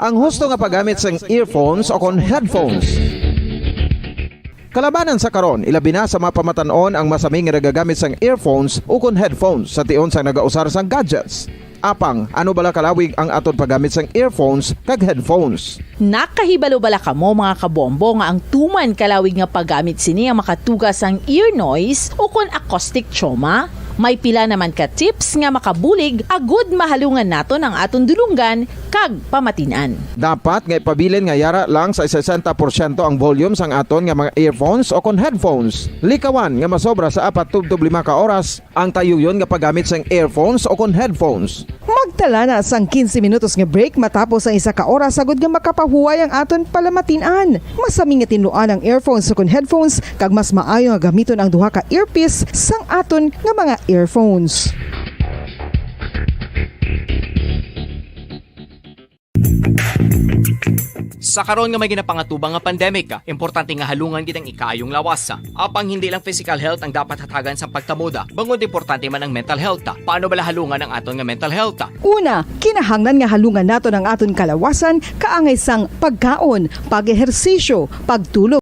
Ang husto nga paggamit sang earphones o kon headphones. Kalabanan sa karon, ilabi na sa mga pamatanon ang masaming nga nagagamit sang earphones o kon headphones sa tion sang nagausar sang gadgets. Apang, ano bala kalawig ang aton paggamit sang earphones kag headphones? Nakahibalo bala kamo mga kabombo nga ang tuman kalawig nga paggamit sini ang makatugas ang ear noise o kon acoustic trauma? May pila naman ka tips nga makabulig agud mahalungan naton ang aton dulunggan kag pamatinan. Dapat nga ipabilin nga yara lang sa 60% ang volume sang aton nga mga earphones o kon headphones. Likawan nga masobra sa 4-5 ka oras ang tayuyon nga paggamit sang earphones o kon headphones. Magtala na sang 15 minutos nga break matapos ang 1 ka oras sagod nga makapahuway ang aton palamatinan. Masami nga tinuan ang earphones o kon headphones kag mas maayo nga gamiton ang duha ka earpiece sang aton nga mga earphones. Sa karon nga may ginapangatubang nga pandemic, importante nga halungan gid ang ikaayong lawas. Apang hindi lang physical health ang dapat hatagan sa pagtamuda, bangod importante man ang mental health. Paano bala halungan ang aton nga mental health? Una, kinahanglan nga halungan naton ang aton kalawasan kaangay sang pagkaon, pag-ehersisyo, pagtulog.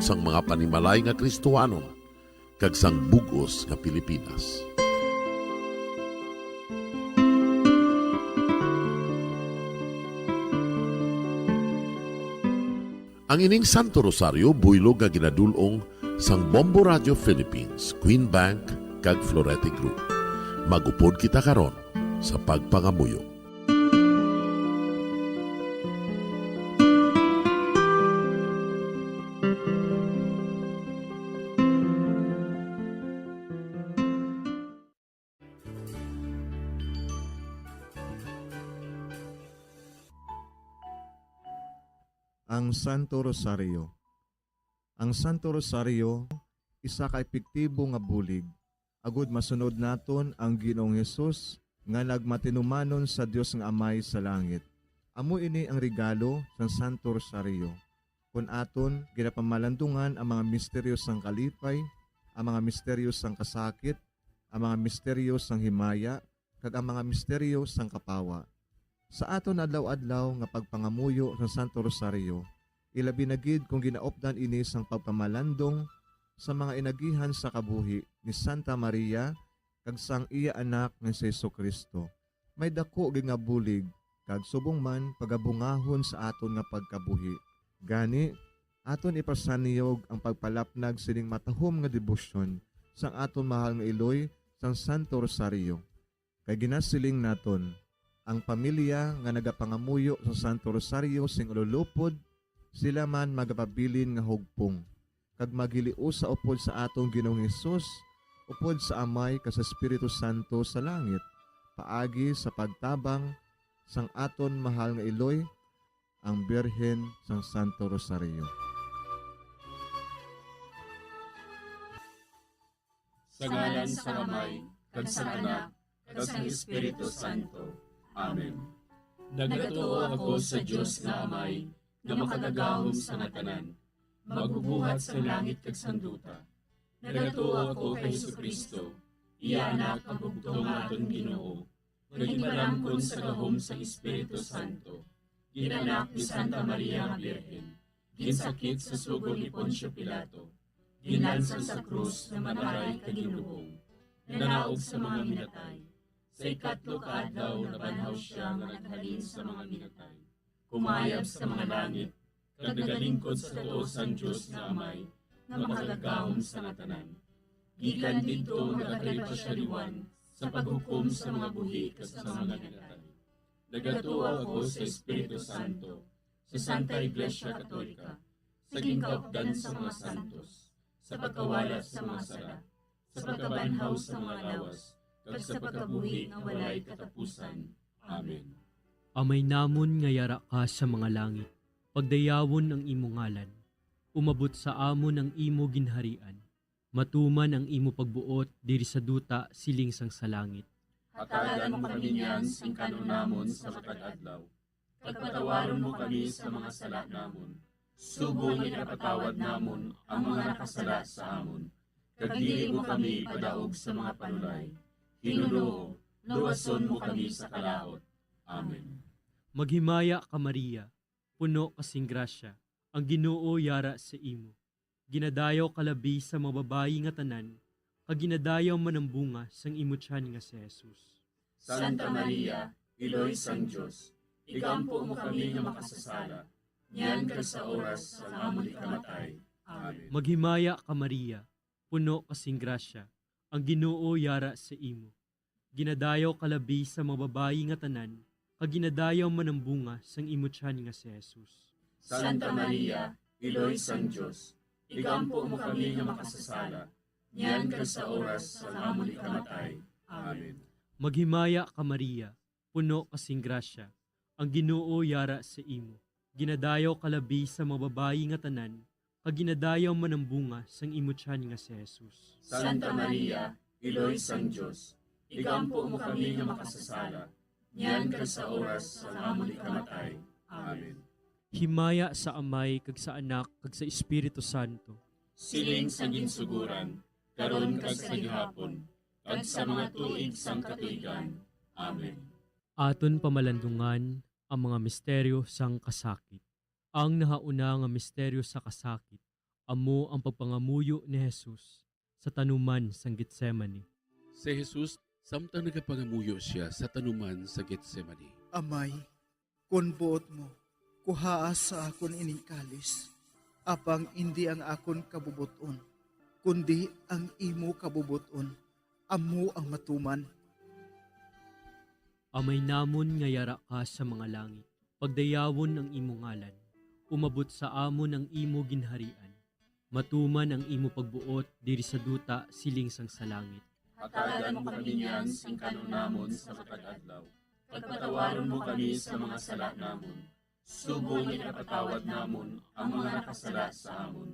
Sang mga panimalay nga Kristohanon kag sang bugos nga Pilipinas. Ang ining Santo Rosario buylog nga ginadulong sang Bombo Radio Philippines, Queen Bank kag Florete Group. Magupod kita karon sa pagpangamuyo. Ang Santo Rosario. Ang Santo Rosario, isa ka epektibo nga bulig. Agud masunod naton ang Ginoong Hesus nga nagmatinumanon sa Dios nga Amay sa langit. Amo ini ang regalo sa Santo Rosario. Kun aton ginapamalandungan ang mga misteryo sang kalipay, ang mga misteryo sang kasakit, ang mga misteryo sang himaya, kag ang mga misteryo sang kapawa. Sa aton adlaw-adlaw nga pagpangamuyo sa Santo Rosario, ilabi na gid kung ginaopdan ini sang pagpamalandong sa mga inagihan sa kabuhi ni Santa Maria kag sang iya anak nga si Jesucristo. May dako gid nga bulig kag subong man pagabungahon sa aton nga pagkabuhi. Gani aton ipasaniyog ang pagpalapnag sining matahom nga debosyon sang aton mahal nga iloy sang Santo Rosario. Kay ginasiling naton ang pamilya nga nagapangamuyo sa Santo Rosario sing ululupod, sila man magapabilin nga hugpong. Kag magiliu sa upod sa atong Ginoong Hesus, upod sa Amay kas Espiritu Santo sa langit, paagi sa pagtabang sang aton mahal nga iloy, ang Birhen sang Santo Rosario. Sa ngalan sa Amay, kag sa Anak, kag sa Espiritu Santo. Amen. Nagatuo ako sa Diyos na Amay, na makagagahom sa ngatanan, magbubuhat sa langit kag sanduta. Nagatuo ako kay Jesucristo, iya anak ang bugtong aton Ginoo, nagimbalamkon sa gahom sa Espiritu Santo, ginanak ni Santa Maria nga Birhen, ginsakit sa sugod ni Poncio Pilato, ginlansang sa krus na mataray kag ginuhong, nanaog sa mga minatay, Sa ikatlo ka adlaw nabanhaw siya nga naghalin sa mga minatay. Kumayab sa mga langit, kag nagalingkod sa tuo sang Dios nga Amay, nga makagagahom sa natanan. Gikan didto nagakalipa siya liwan sa paghukom sa mga buhi kas sa mga minatay. Nagatuo ako sa Espiritu Santo, sa Santa Iglesia Katolika, sa gingkaupdan sa mga santos, sa pagkawalat sa mga sala, sa pagkabanhaw sa mga lawas, kag sa pagkabuhi nga walay katapusan. Amen. Amay namon nga yara ka sa mga langit, pagdayawon ang imo ngalan, umabot sa amon ang imo ginharian, matuman ang imo pagbuot diri sa duta siling sang sa langit. Hatagan mo kami niyan sing kanon namon sa matag adlaw. Pagpatawaron mo kami sa mga sala namon. Subong ipatawad namon ang mga nakasala sa amon. Kag dili mo kami padaog sa mga panulay. Hinunoo, luwason mo kami sa kalaot. Amen. Maghimaya ka Maria, puno kasing grasya, ang Ginoo yara sa imo. Ginadayaw kalabi sa mga babayi nga tanan, kag ginadayaw man ang bunga sang imo tiyan nga si Jesus. Santa Maria, Iloy sang Diyos, igampo mo kami nga makasasala, niyan ka sa oras sa amon ikamatay. Amen. Maghimaya ka Maria, puno kasing grasya, ang Ginoo yara sa imo. Ginadayaw kalabi sa mga babayi nga tanan, kag ginadayaw man ang bunga sang imo tiyan nga si Jesus. Santa Maria, Iloy sang Diyos, igampo mo kami nga makasasala, niyan ka sa oras sa amon ikamatay. Amen. Maghimaya ka Maria, puno kasing grasya, ang Ginoo yara sa imo. Ginadayaw kalabi sa mga babayi nga tanan, kag ginadayaw man ang bunga sang imo tiyan nga si Jesus. Santa Maria, Iloy sang Diyos, igampo mo kami nga makasasala, niyan ka sa oras sa amon ikamatay. Amen. Himaya sa Amay kag sa Anak kag sa Espiritu Santo. Siling sa ginsuguran, karon kag sa gihapon, kag sa mga tuig sang katuigan. Amen. Aton pamalandungan ang mga misteryo sang kasakit. Ang nahauna nga misteryo sa kasakit, amo ang pagpangamuyo ni Jesus sa tanuman sang Getsemani. Si Jesus, samtang nagapangamuyo siya sa tanuman sa Getsemani. Amay, kung buot mo, kuhaas sa akon ining kalis, apang hindi ang akon kabubuton, kundi ang imo kabubuton, amo ang matuman. Amay namon nga yara ka sa mga langit, pagdayawon ang imo ngalan, umabot sa amon ang imo ginharian, matuman ang imo pagbuot diri sa duta siling sang sa langit. Hatagan mo kami niyan sing kanon namon sa matag adlaw. Pagpatawaron mo kami sa mga sala namon. Subong ipatawad namon ang mga nakasala sa amon.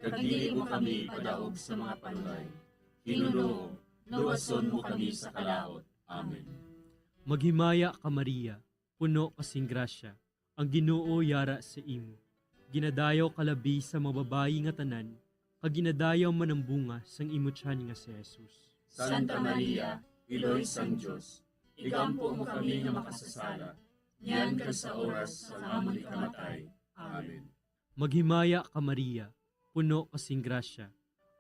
Kag dili mo kami padaog sa mga panulay. Hinunoo, luwason mo kami sa kalaot. Amen. Maghimaya ka Maria, puno kasing grasya, ang Ginoo yara sa imo. Ginadayaw kalabi sa mga babayi nga tanan, kag ginadayaw man ang bunga sang imo tiyan nga si Jesus. Santa Maria, Iloy sang Diyos, igampo mo kami nga makasasala, niyan ka sa oras sa amon ikamatay. Amen. Maghimaya ka Maria, puno kasing grasya,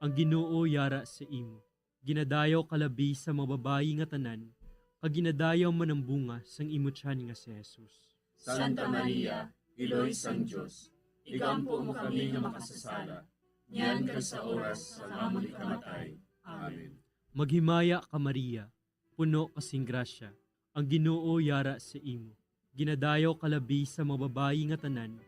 ang Ginoo yara sa imo. Ginadayaw kalabi sa mga babayi nga tanan, kag ginadayaw man ang bunga sang imo tiyan nga si Jesus. Santa Maria, Iloy sang Diyos, igampo mo kami nga makasasala, niyan ka sa oras sa amon ikamatay. Amen. Maghimaya ka Maria, puno kasing grasya, ang Ginoo yara sa imo. Ginadayaw kalabi sa mga babayi nga tanan,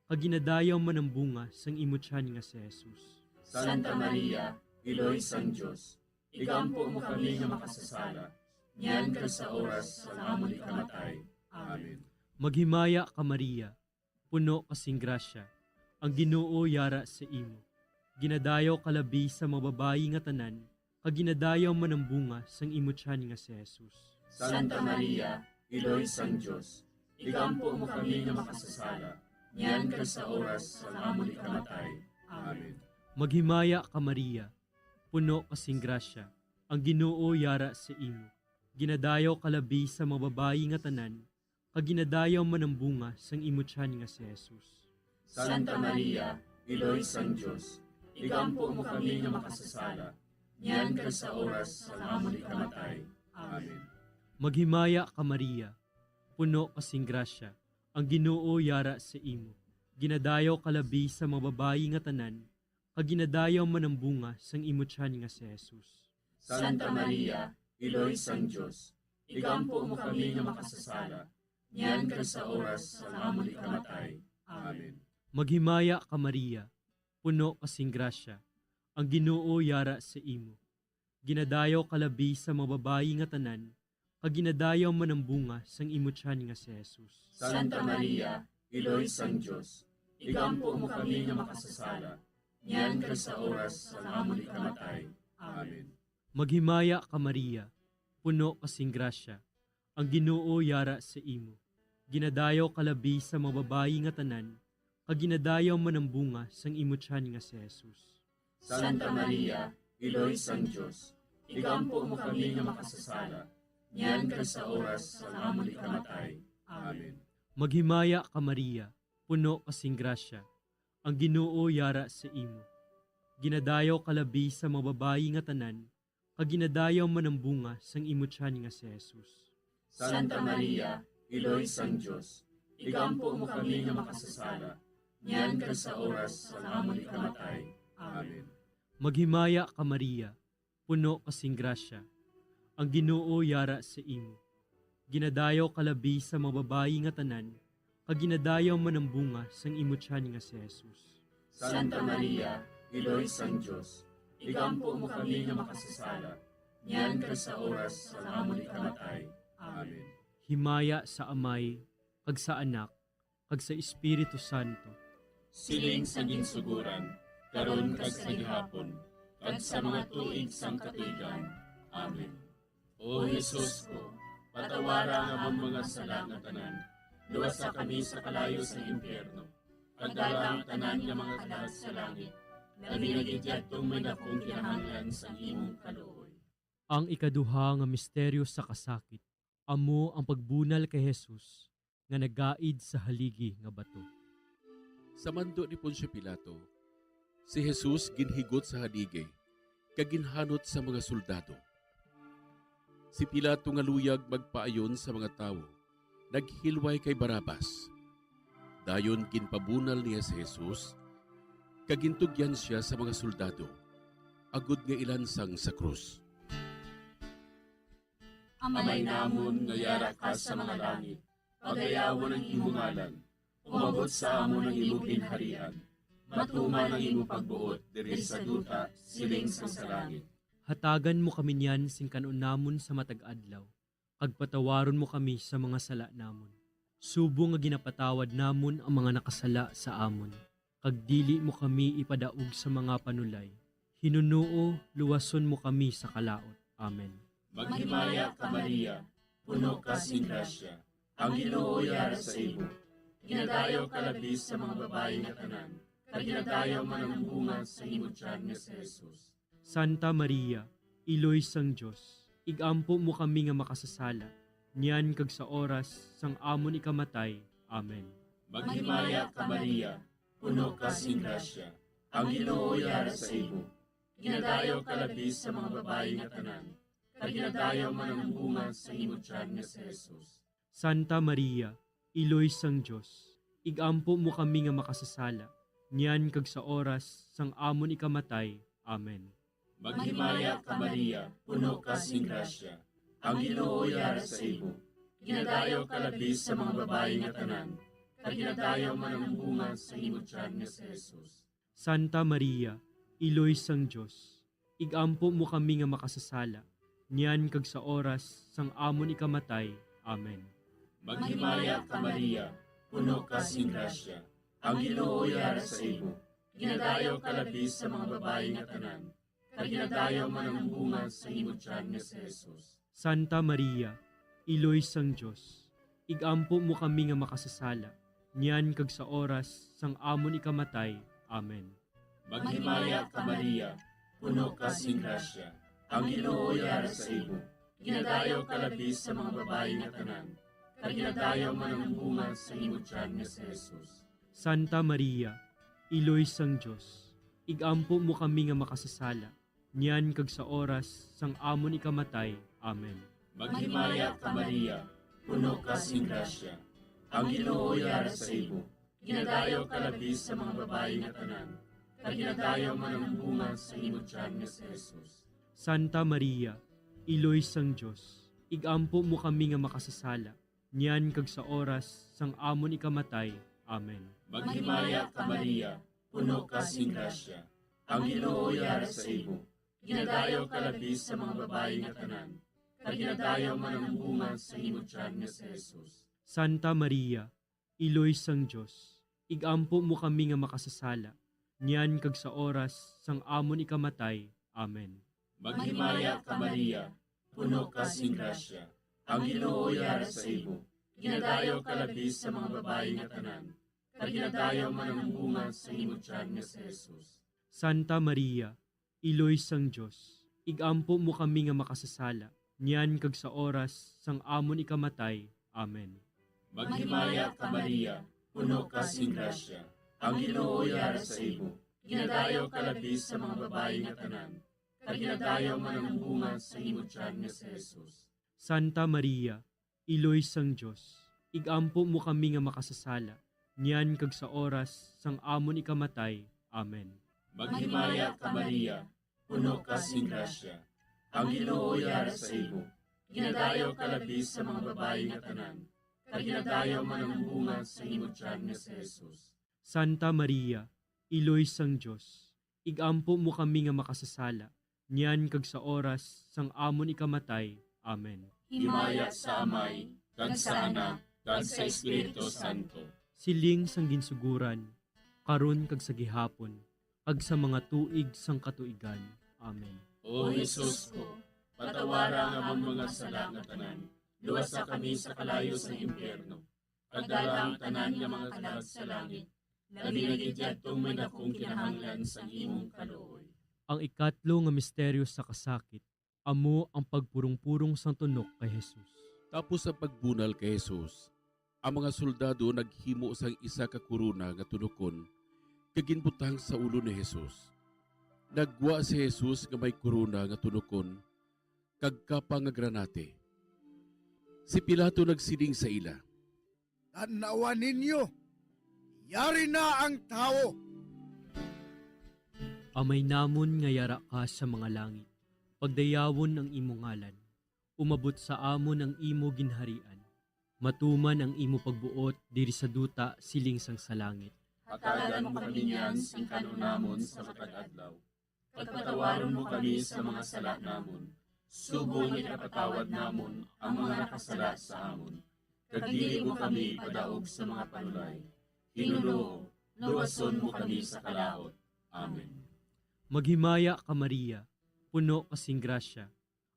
kag ginadayaw man ang bunga sang imo tiyan nga si Jesus. Santa Maria, Iloy sang Diyos, igampo mo kami nga makasasala, niyan ka sa oras sa amon ikamatay. Amen. Maghimaya ka Maria, puno kasing grasya, ang Ginoo yara sa imo. Ginadayaw kalabi sa mga babayi nga tanan, kag ginadayaw man ang bunga sang imo tiyan nga si Jesus. Santa Maria, Iloy sang Diyos, igampo mo kami nga makasasala, niyan ka sa oras sa amon ikamatay. Amen. Maghimaya ka Maria, puno kasing grasya, ang Ginoo yara sa imo. Ginadayaw kalabi sa mga babayi nga tanan, kag ginadayaw man ang bunga sang imo tiyan nga si Jesus. Santa Maria, Iloy sang Diyos, igampo mo kami nga makasasala, niyan ka sa oras sa amon ikamatay. Amen. Maghimaya ka Maria, puno kasing grasya, ang Ginoo yara sa imo. Ginadayaw kalabi sa mga babayi nga tanan, kag ginadayaw man ang bunga sang imo tiyan nga si Jesus. Santa Maria, Iloy sang Diyos, igampo mo kami nga makasasala, niyan ka sa oras sa amon ikamatay. Amen. Maghimaya ka Maria, puno kasing grasya, ang Ginoo yara sa imo. Ginadayaw kalabi sa mga babayi nga tanan, kag ginadayaw man ang bunga sang imo tiyan nga si Jesus. Santa Maria, Iloy sang Diyos, igampo mo kami nga makasasala, niyan ka sa oras sa amon ikamatay. Amen. Maghimaya ka Maria, puno kasing grasya, ang Ginoo yara sa imo. Ginadayaw kalabi sa mga babayi nga tanan, kag ginadayaw man ang bunga sang imo tiyan nga si Jesus. Santa Maria, Iloy sang Diyos, igampo mo kami nga makasasala, niyan ka sa oras sa amon ikamatay. Amen. Maghimaya ka Maria, puno kasing grasya, ang Ginoo yara sa imo. Ginadayaw kalabi sa mga babayi nga tanan, kag ginadayaw man ang bunga sang imo tiyan nga si Jesus. Santa Maria, Iloy sang Diyos, igampo mo kami nga makasasala, niyan ka sa oras sa amon ikamatay. Amen. Maghimaya ka Maria, puno kasing grasya, ang Ginoo yara sa imo. Ginadayaw kalabi sa mga babayi nga tanan, kag ginadayaw man ang bunga sang imo tiyan nga si Jesus. Santa Maria, Iloy sang Diyos, igampo mo kami nga makasasala, niyan ka sa oras sa amon ikamatay. Amen. Himaya sa Amay, kag sa Anak, kag sa Espiritu Santo. Siling sa ginsuguran, karon kag sa gihapon, kag sa mga tuig sang katuigan. Amen. O Jesus ko, patawara nga ang mga sala nga tanan, luwasa kami sa kalayo sa impyerno, kag dala ang tanan nga mga kalag sa langit, labi na gidyadtong may dakong kinahanglan sa imong kaluoy. Ang ikaduha nga misteryo sa kasakit, amo ang pagbunal kay Jesus nga nagaid sa haligi nga bato. Sa mando ni Poncio Pilato, si Jesus ginhigot sa haligay, kag ginhanot sa mga soldado. Si Pilato nga luyag magpaayon sa mga tawo, naghilway kay Barabas. Dayon ginpabunal niya si Jesus, kag gintugyan siya sa mga soldado, agud nga ilansang sa krus. Amay namon nga yara ka sa mga langit, pagayawon ang imong ngalan, umabot sa amon ang imong ginharian, matuman ang imong pagbuot diri sa duta siling sa langit. Hatagan mo kami niyan sing kanon namon sa matag adlaw, kag patawaron mo kami sa mga sala namon. Subo nga ginapatawad namon ang mga nakasala sa amon, kag dili mo kami ipadaog sa mga panulay. Hinunuo, luwason mo kami sa kalaot. Amen. Maghimaya ka Maria, puno ka sing grasya, ang Ginoo yara sa imo. Ginadayaw ka labi sa mga babayi nga tanan, kag ginadayaw man ang bunga sa imo tiyan nga si Jesus. Santa Maria, Iloy sang Diyos, igampo mo kami nga makasasala, niyan kag sa oras sang amon ikamatay. Amen. Maghimaya ka Maria, puno ka sing grasya, ang Ginoo yara sa imo. Ginadayaw ka labi sa mga babayi nga tanan, kag ginadayaw man ang bunga sa imo tiyan nga si Jesus. Santa Maria, Iloy sang Diyos, igampo mo kami nga makasasala, niyan kag sa oras sang amon ikamatay. Amen. Maghimaya ka Maria, puno ka sing grasya, ang Ginoo yara sa imo. Ginadayaw ka labi sa mga babayi nga tanan, kag ginadayaw man ang bunga sa imo tiyan nga si Jesus. Santa Maria, Iloy sang Diyos, igampo mo kami nga makasasala, niyan kag sa oras sang amon ikamatay. Amen. Maghimaya ka Maria, puno ka sing grasya, ang Ginoo yara sa imo. Ginadayaw ka labi sa mga babayi nga tanan, kag ginadayaw man ang bunga sa imo tiyan nga si Jesus. Santa Maria, Iloy sang Diyos, igampo mo kami nga makasasala, niyan kag sa oras sang amon ikamatay. Amen. Maghimaya ka Maria, puno ka sing grasya, ang Ginoo yara sa imo. Ginadayaw ka labi sa mga babayi nga tanan, kag ginadayaw man ang bunga sa imo tiyan nga si Jesus. Santa Maria, Iloy sang Diyos, igampo mo kami nga makasasala, niyan kag sa oras sang amon ikamatay. Amen. Maghimaya ka Maria, puno ka sing grasya. Ang Ginoo yara sa imo. Ginadayo ka labi sa mga babae nga tanan. Kag ginadayo man ang bunga sa imong tiyan nga si Jesus. Santa Maria, Iloy sang Diyos, igampo mo kami nga makasasala, niyan kag sa oras sang amon ikamatay. Amen. Maghimaya ka Maria, puno ka sing grasya. Ang Ginoo yara sa imo. Ginadayo ka labi sa mga babae nga tanan. Kag ginadayo man ang bunga sa imong tiyan nga si Jesus. Santa Maria, Iloy sang Diyos, igampo mo kami nga makasasala, niyan kag sa oras sang amon ikamatay. Amen. Maghimaya ka Maria, puno ka sing grasya. Ang Ginoo yara sa imo. Ginadayo ka labi sa mga babae nga tanan. Kag ginadayo man ang bunga sa imong tiyan nga si Jesus. Santa Maria, Iloy sang Diyos, igampo mo kami nga makasasala, niyan kag sa oras sang amon ikamatay. Amen. Maghimaya ka Maria, puno ka sing grasya. Ang Ginoo yara sa imo. Ginadayo ka labi sa mga babae nga tanan. Kag ginadayo man ang bunga sa imong tiyan nga si Jesus. Santa Maria, Iloy sang Diyos, igampo mo kami nga makasasala, niyan kag sa oras sang amon ikamatay. Amen. Maghimaya ka Maria, puno ka sing grasya. Ang Ginoo yara sa imo. Ginadayo ka labi sa mga babae nga tanan. Kag ginadayo man ang bunga sa imong tiyan nga si Jesus. Santa Maria, Iloy sang Diyos, igampo mo kami nga makasasala, niyan kag sa oras sang amon ikamatay. Amen. Himaya sa Amay, kag sa Anak, kag sa Espiritu Santo. Siling sang ginsuguran, karon kag sa gihapon, kag sa mga tuig sang katuigan. Amen. O Jesus ko, patawara nga among mga sala nga tanan. Luwasa kami sa kalayo sa impyerno. Pagdala ang tanan nga mga kalag sa langit. Labi na gidyadtong may dakong kinahanglan sa imong kaluoy. Ang ikatlo nga misteryo sa kasakit, amo ang pagpurong-purong sang tunok kay Jesus. Tapos sa pagbunal kay Jesus, ang mga soldado naghimo sang isa ka kuruna nga tunokon kaginbutang sa ulo ni Jesus. Nagwa si Jesus nga may kuruna nga tunokon kag kapa nga granate. Si Pilato nagsiling sa ila, Tanawan ninyo, yari na ang tao. Amay namon nga yara ka sa mga langit, pagdayawon ang imo ngalan, umabot sa amon ang imo ginharian, matuman ang imo pagbuot diri sa duta siling sang sa langit. Hatagan mo kami niyan sing kanunamon sa matag adlaw. Pagpatawaron mo kami sa mga sala namon. Subong ikapatawad namon ang mga nakasala sa amon. Kag dili mo kami padaog sa mga panulay. Hinunoo, luwason mo kami sa kalaot. Amen. Maghimaya ka Maria, puno kasing grasya,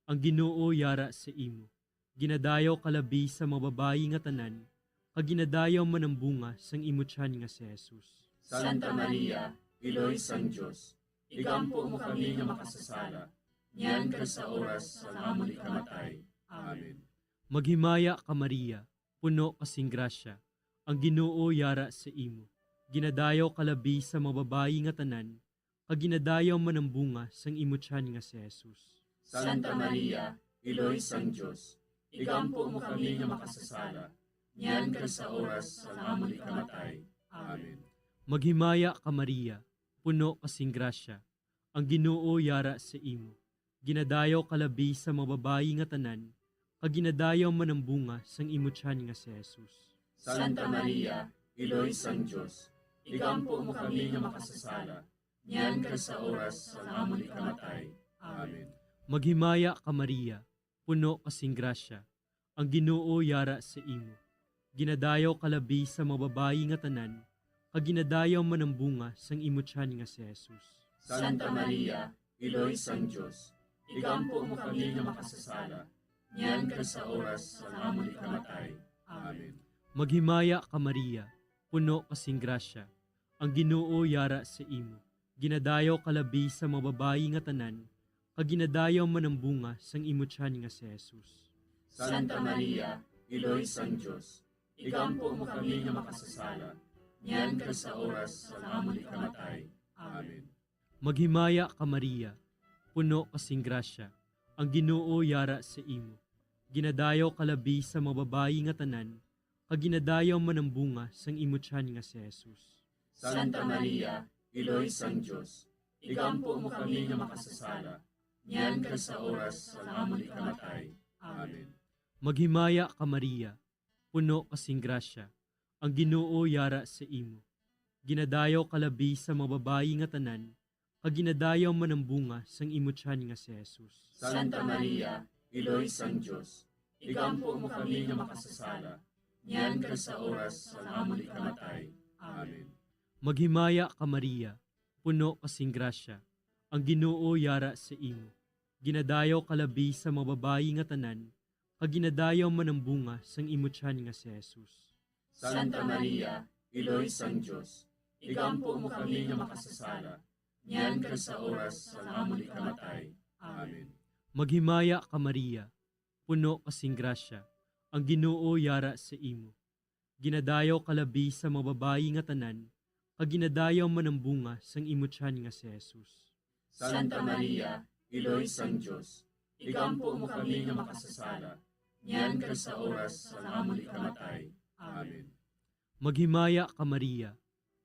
ang Ginoo yara sa imo. Ginadayaw kalabi sa mga babayi nga tanan, kag ginadayaw man ang bunga sang imo tiyan nga si Jesus. Santa Maria, Iloy sang Diyos, igampo mo kami nga makasasala. Niyan ka sa oras sa amon ikamatay. Amen. Maghimaya ka Maria, puno kasing grasya, ang Ginoo yara sa imo. Ginadayaw kalabi sa mga babayi nga tanan, kag ginadayaw man ang bunga sang imo tiyan nga si Jesus. Santa Maria, Iloy sang Diyos, igampo mo kami nga makasasala. Niyan ka sa oras sa amon ikamatay. Amen. Maghimaya ka Maria, puno kasing grasya, ang Ginoo yara sa imo. Ginadayaw kalabi sa mga babayi nga tanan, kag ginadayaw man ang bunga sang imo tiyan nga si Jesus. Santa Maria, Iloy sang Diyos, igampo mo kami nga makasasala. Niyan ka sa oras sa amon ikamatay. Amen. Maghimaya ka Maria, puno kasing grasya, ang Ginoo yara sa imo. Ginadayaw kalabi sa mga babayi nga tanan, kag ginadayaw man ang bunga sang imo tiyan nga si Jesus. Santa Maria, Iloy sang Diyos, igampo mo kami nga makasasala. Niyan ka sa oras sa amon ikamatay. Amen. Maghimaya ka Maria, puno kasing grasya, ang Ginoo yara sa imo. Ginadayaw kalabi sa mga babayi nga tanan, kag ginadayaw man ang bunga sang imo tiyan nga si Jesus. Santa Maria, Iloy sang Diyos, igampo mo kami nga makasasala. Niyan ka sa oras sa amon ikamatay. Amen. Maghimaya ka Maria, puno kasing grasya, ang Ginoo yara sa imo. Ginadayaw kalabi sa mga babayi nga tanan, kag ginadayaw man ang bunga sang imo tiyan nga si Jesus. Santa Maria, Iloy sang Diyos, igampo mo kami nga makasasala, niyan ka sa oras sa amon ikamatay. Amen. Maghimaya ka Maria, puno kasing grasya, ang Ginoo yara sa imo. Ginadayaw kalabi sa mga babayi nga tanan, kag ginadayaw man ang bunga sang imo tiyan nga si Jesus. Santa Maria, Iloy sang Diyos, igampo mo kami nga makasasala, niyan ka sa oras sa amon ikamatay. Amen. Maghimaya ka Maria, puno kasing grasya, ang Ginoo yara sa imo. Ginadayaw kalabi sa mga babayi nga tanan, kag ginadayaw man ang bunga sang imo tiyan nga si Jesus. Santa Maria, Iloy sang Diyos, igampo mo kami nga makasasala, niyan ka sa oras sa amon ikamatay. Amen. Maghimaya ka Maria, puno kasing grasya, ang Ginoo yara sa imo. Ginadayaw kalabi sa mga babayi nga tanan, kag ginadayaw man ang bunga sang imo tiyan nga si Jesus. Santa Maria, Iloy sang Diyos, igampo mo kami nga makasasala, niyan ka sa oras sa amon ikamatay. Amen. Maghimaya ka Maria,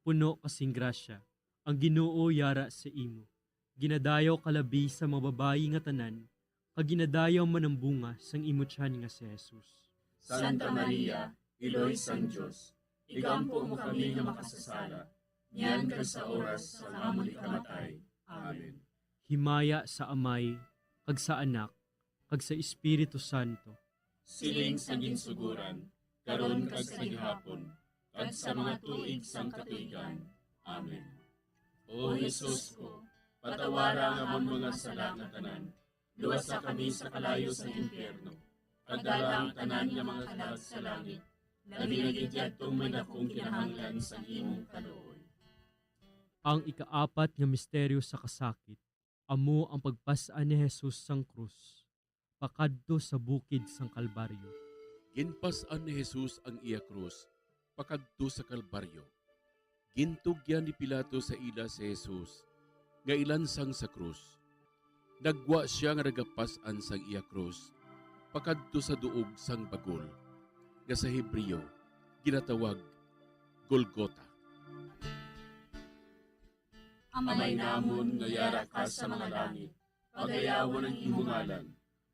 puno kasing grasya, ang Ginoo yara sa imo. Ginadayaw kalabi sa mga babayi nga tanan, kag ginadayaw man ang bunga sang imo tiyan nga si Jesus. Santa Maria, Iloy sang Diyos, igampo mo kami nga makasasala, niyan ka sa oras sa amon ikamatay. Amen. Himaya sa Amay, kag sa Anak, kag sa Espiritu Santo. Siling sa ginsuguran, karon kag sa gihapon, kag sa mga tuig sang katuigan. Amen. O Jesus ko, patawara nga amon mga sala nga tanan, luwasa kami sa kalayo sa impyerno, kagdala ang tanan nga mga kalag sa langit, labi na gidyadtong may dakong kinahanglan sa imong kaluoy. Ang ikaapat nga misteryo sa kasakit, amo ang pagpasaan ni Jesus sang krus, pakadto sa bukid sang Kalbaryo. Ginpasan ni Jesus ang iya krus, pakadto sa Kalbaryo. Gintugyan ni Pilato sa ila si Jesus, nga ilansang sa krus. Nagwa siya nga nagapasan sang iya krus, pakadto sa duog sang bagol, nga sa Hebreo, ginatawag Golgota. Amay namon nga yara ka sa mga langit, pagayawan ang imong ngalan,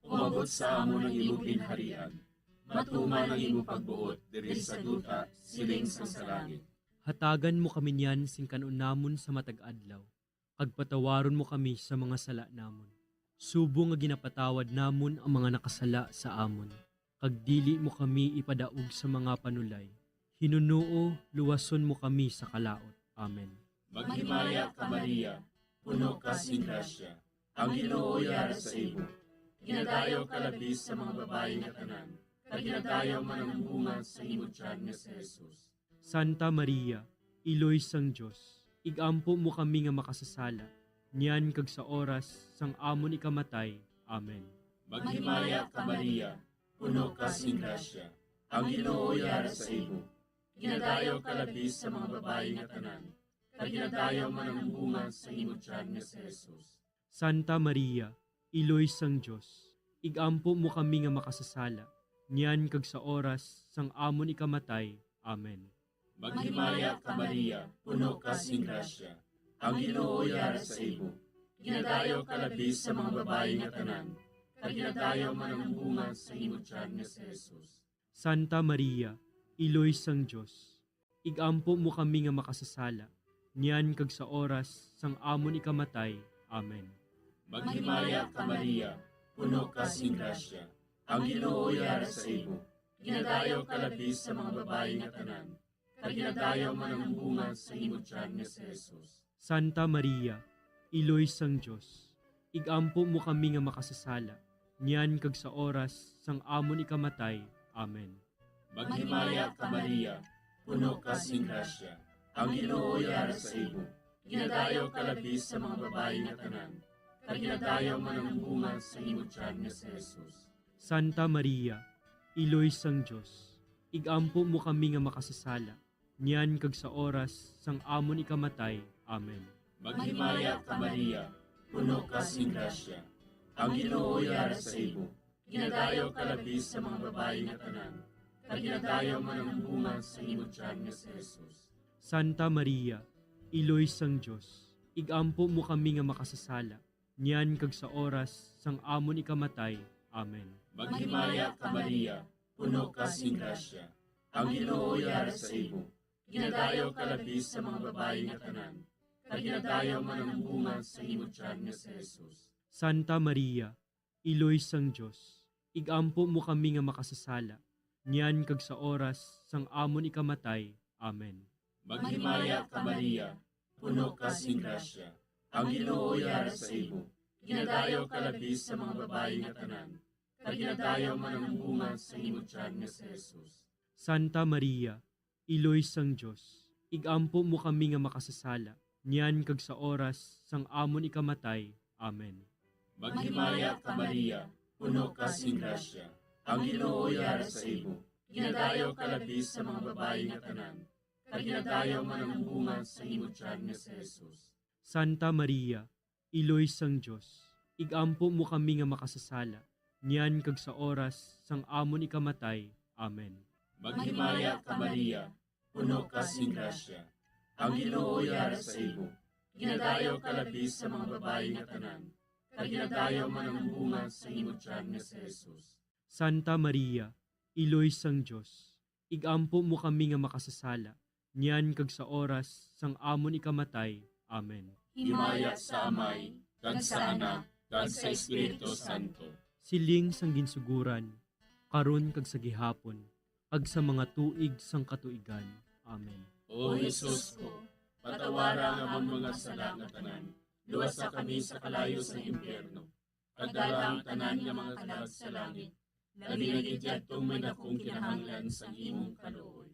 umabot sa amon ang imong ginharian, matuman ang imong pagbuot diri sa duta, siling sa langit. Hatagan mo kami niyan sing kanon namon sa matag adlaw, kag patawaron mo kami sa mga sala namon. Subo nga ginapatawad namon ang mga nakasala sa amon, kag dili mo kami ipadaog sa mga panulay. Hinunuo, luwason mo kami sa kalaot. Amen. Maghimaya ka Maria, puno ka sing grasya, ang Ginoo yara sa imo. Ginadayaw ka labis sa mga babayi nga tanan, kag ginadayaw man ang bunga sa imo tiyan nga si Jesus. Santa Maria, Iloy sang Diyos, igampo mo kami nga makasasala, niyan kag sa oras sang amon ikamatay. Amen. Maghimaya ka Maria, puno ka sing grasya, ang Ginoo yara sa imo. Ginadayaw ka labis sa mga babayi nga tanan, kag ginadayaw man ang bunga sa imo tiyan nga si Jesus. Santa Maria, Iloy sang Diyos, igampo mo kami nga makasasala, niyan kag sa oras sang amon ikamatay. Amen. Maghimaya ka Maria, puno ka sing grasya, ang Ginoo yara sa imo. Ginadayaw ka labis sa mga babayi nga tanan, kag ginadayaw man ang bunga sa imo tiyan nga si Jesus. Santa Maria, Iloy sang Diyos, igampo mo kami nga makasasala, niyan kag sa oras sang amon ikamatay. Amen. Maghimaya ka Maria, puno ka sing grasya, ang Ginoo yara sa imo. Ginadayaw ka labis sa mga babayi nga tanan, kag ginadayaw man ang bunga sa imo tiyan nga si Jesus. Santa Maria, Iloy sang Diyos, igampo mo kami nga makasasala, niyan kag sa oras sang amon ikamatay. Amen. Maghimaya ka Maria, puno ka sing grasya, ang Ginoo yara sa imo. Ginadayaw ka labis sa mga babayi nga tanan, kag ginadayaw man ang bunga sa imo tiyan nga si Jesus. Santa Maria, Iloy sang Diyos, igampo mo kami nga makasasala, niyan kag sa oras sang amon ikamatay. Amen. Maghimaya ka Maria, puno ka sing grasya, ang Ginoo yara sa imo. ginadayaw kalabis sa mga babae nga tanan, kag ginadayaw man ang bunga sa imong tiyan nga si Jesus. Santa Maria, Iloy sang Dios, igampo mo kami nga makasasala, niyan kag sa oras sang amon ikamatay. Amen. Maghimaya ka Maria, puno ka sing grasya, ang Ginoo yara sa imo. Ginadayaw kalabis sa mga babae nga tanan, kag ginadayaw man ang bunga sa imong tiyan nga si Jesus. Santa Maria, Iloy sang Dios, igampo mo kami nga makasasala, niyan kag sa oras sang amon ikamatay. Amen. Maghimaya ka Maria, puno ka sing grasya, ang Ginoo yara sa imo. Ginadayaw kalabis sa mga babae nga tanan, kag ginadayaw man ang bunga sa imong tiyan nga si Jesus. Santa Maria, Iloy sang Dios, igampo mo kami nga makasasala, niyan kag sa oras sang amon ikamatay. Amen. Maghimaya ka Maria, puno ka sing grasya, ang Ginoo yara sa imo. Ginadayaw kalabis sa mga babae nga tanan, kag ginadayaw man ang bunga sa imong tiyan nga si Jesus. Santa Maria, Iloy sang Dios, igampo mo kami nga makasasala, niyan kag sa oras sang amon ikamatay. Amen. Maghimaya ka Maria, puno ka sing grasya, ang Ginoo yara sa imo. Ginadayaw kalabis sa mga babae nga tanan, kag ginadayaw man ang bunga sa imong tiyan nga si Jesus. Santa Maria, Iloy sang Dios, igampo mo kami nga makasasala, niyan kag sa oras sang amon ikamatay. Amen. Himaya sa Amay, kag sa Anak, kag sa Espiritu Santo. Siling sang ginsuguran, karon kag sa gihapon, kag sa mga tuig sang katuigan. Amen. O Jesus ko, patawara nga among mga sala nga tanan, luwasa kami sa kalayo sa impyerno. Pagdala ang tanan nga mga kalag sa langit, labi na gidyadtong may dakong kinahanglan sa imong kaluoy.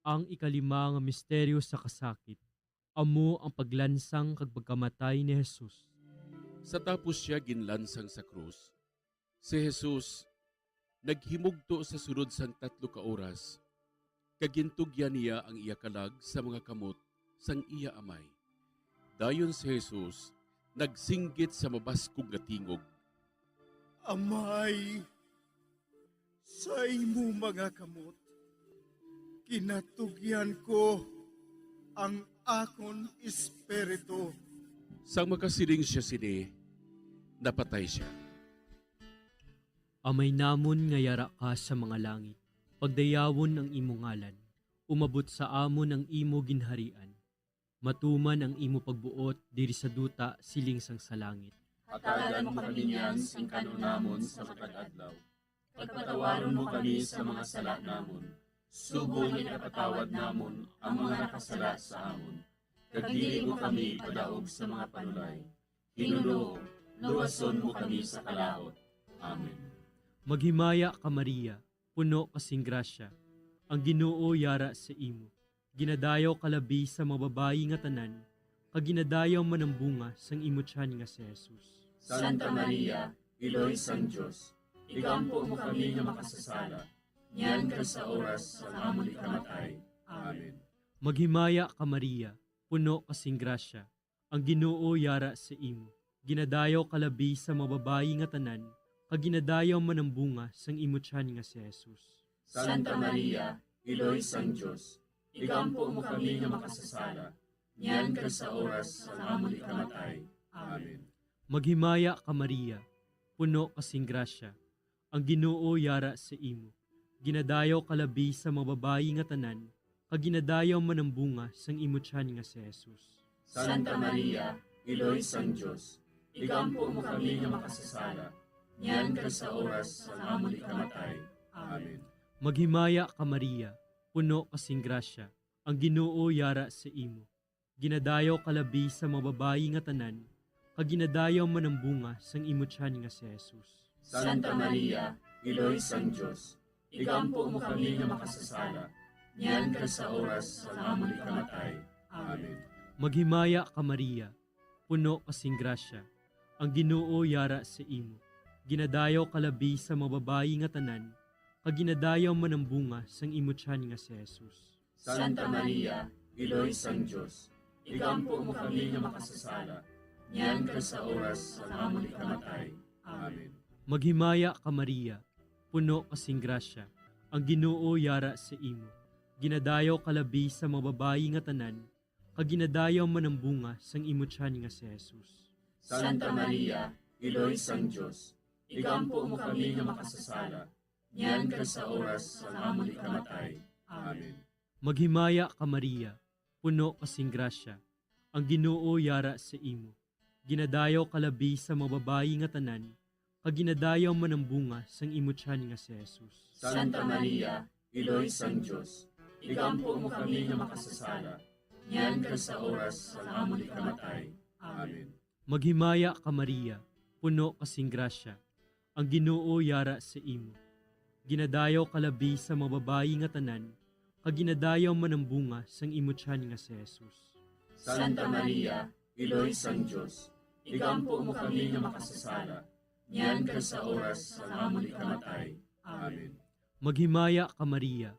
Ang ikalima nga misteryo sa kasakit, amo ang paglansang kag pagkamatay ni Jesus. Sa tapos siya ginlansang sa krus, si Jesus naghimugto sa sunod sang 3 ka oras, kagintugyan niya ang iya kalag sa mga kamot sang iya amay. Dayon si Jesus nagsinggit sa mabaskog nga tingog. Amay, sa imo mga kamot, kinatugyan ko ang akon espiritu. Sang makasiling siya sini, napatay siya. Amay namon nga yara ka sa mga langit, pagdayawon ang imo ngalan, umabot sa amon ang imo ginharian. Matuman ang imo pagbuot diri sa duta siling sang sa langit. Hatagan mo kami niyan sing kanunamon sa matag-adlaw. Pagpatawaron mo kami sa mga sala namon. Subong ipatawad namon ang mga nakasala sa amon. Kag dili mo kami padaog sa mga panulay. Hinuloo, luwason mo kami sa kalaot. Amen. Maghimaya ka Maria, puno kasing grasya, ang Ginoo yara sa imo. Ginadayaw kalabi sa mga babayi nga tanan, kag ginadayaw man ang bunga sang imo tiyan nga si Jesus. Santa Maria, Iloy sang Dios, igampo mo kami nga makasasala, niyan ka sa oras sa amon ikamatay. Amen. Maghimaya ka Maria, puno kasing grasya, ang Ginoo yara sa imo. Ginadayaw kalabi sa mga babayi nga tanan, kag ginadayaw man ang bunga sang imo tiyan nga si Jesus. Santa Maria, Iloy sang Dios, igampo mo kami nga makasasala, niyan ka sa oras sa amon ikamatay. Amen. Maghimaya ka Maria, puno kasing grasya, ang Ginoo yara sa imo. Ginadayaw kalabi sa mga babayi nga tanan, kag ginadayaw man ang bunga sang imo tiyan nga si Jesus. Santa Maria, Iloy sang Dios, igampo mo kami nga makasasala, niyan ka sa oras sa amon ikamatay. Amen. Maghimaya ka Maria, puno kasing grasya, ang Ginoo yara sa imo. Ginadayaw kalabi sa mga babayi nga tanan, kag ginadayaw man ang bunga sang imo tiyan nga si Jesus. Santa Maria, Iloy sang Dios, igampo mo kami nga makasasala, niyan ka sa oras sa amon ikamatay. Amen. Maghimaya ka Maria, puno kasing grasya, ang Ginoo yara sa imo. Ginadayaw kalabi sa mga babayi nga tanan, kag ginadayaw man ang bunga sang imo tiyan nga si Jesus. Santa Maria, Iloy sang Dios, igampo mo kami nga makasasala, niyan ka sa oras sa amon ikamatay. Amen. Maghimaya ka Maria, puno kasing grasya, ang Ginoo yara sa imo. Ginadayaw kalabi sa mga babayi nga tanan, kag ginadayaw man ang bunga sang imo tiyan nga si Jesus. Santa Maria, Iloy sang Diyos, igampo mo kami nga makasasala, niyan ka sa oras sa amon ikamatay. Amen. Maghimaya ka Maria, puno kasing grasya, ang Ginoo yara sa imo. Ginadayaw kalabi sa mga babayi nga tanan, kag ginadayaw man ang bunga sang imo tiyan nga si Jesus. Santa Maria, Iloy sang Diyos, igampo mo kami nga makasasala, niyan ka sa oras sa amon ikamatay. Amen. Maghimaya ka Maria, puno kasing grasya, ang Ginoo yara sa imo. Ginadayaw kalabi sa mga babayi nga tanan, kag ginadayaw man ang bunga sang imo tiyan nga si Jesus. Santa Maria, Iloy sang Diyos, igampo mo kami nga makasasala, niyan ka sa oras sa amon ikamatay. Amen. Maghimaya ka Maria,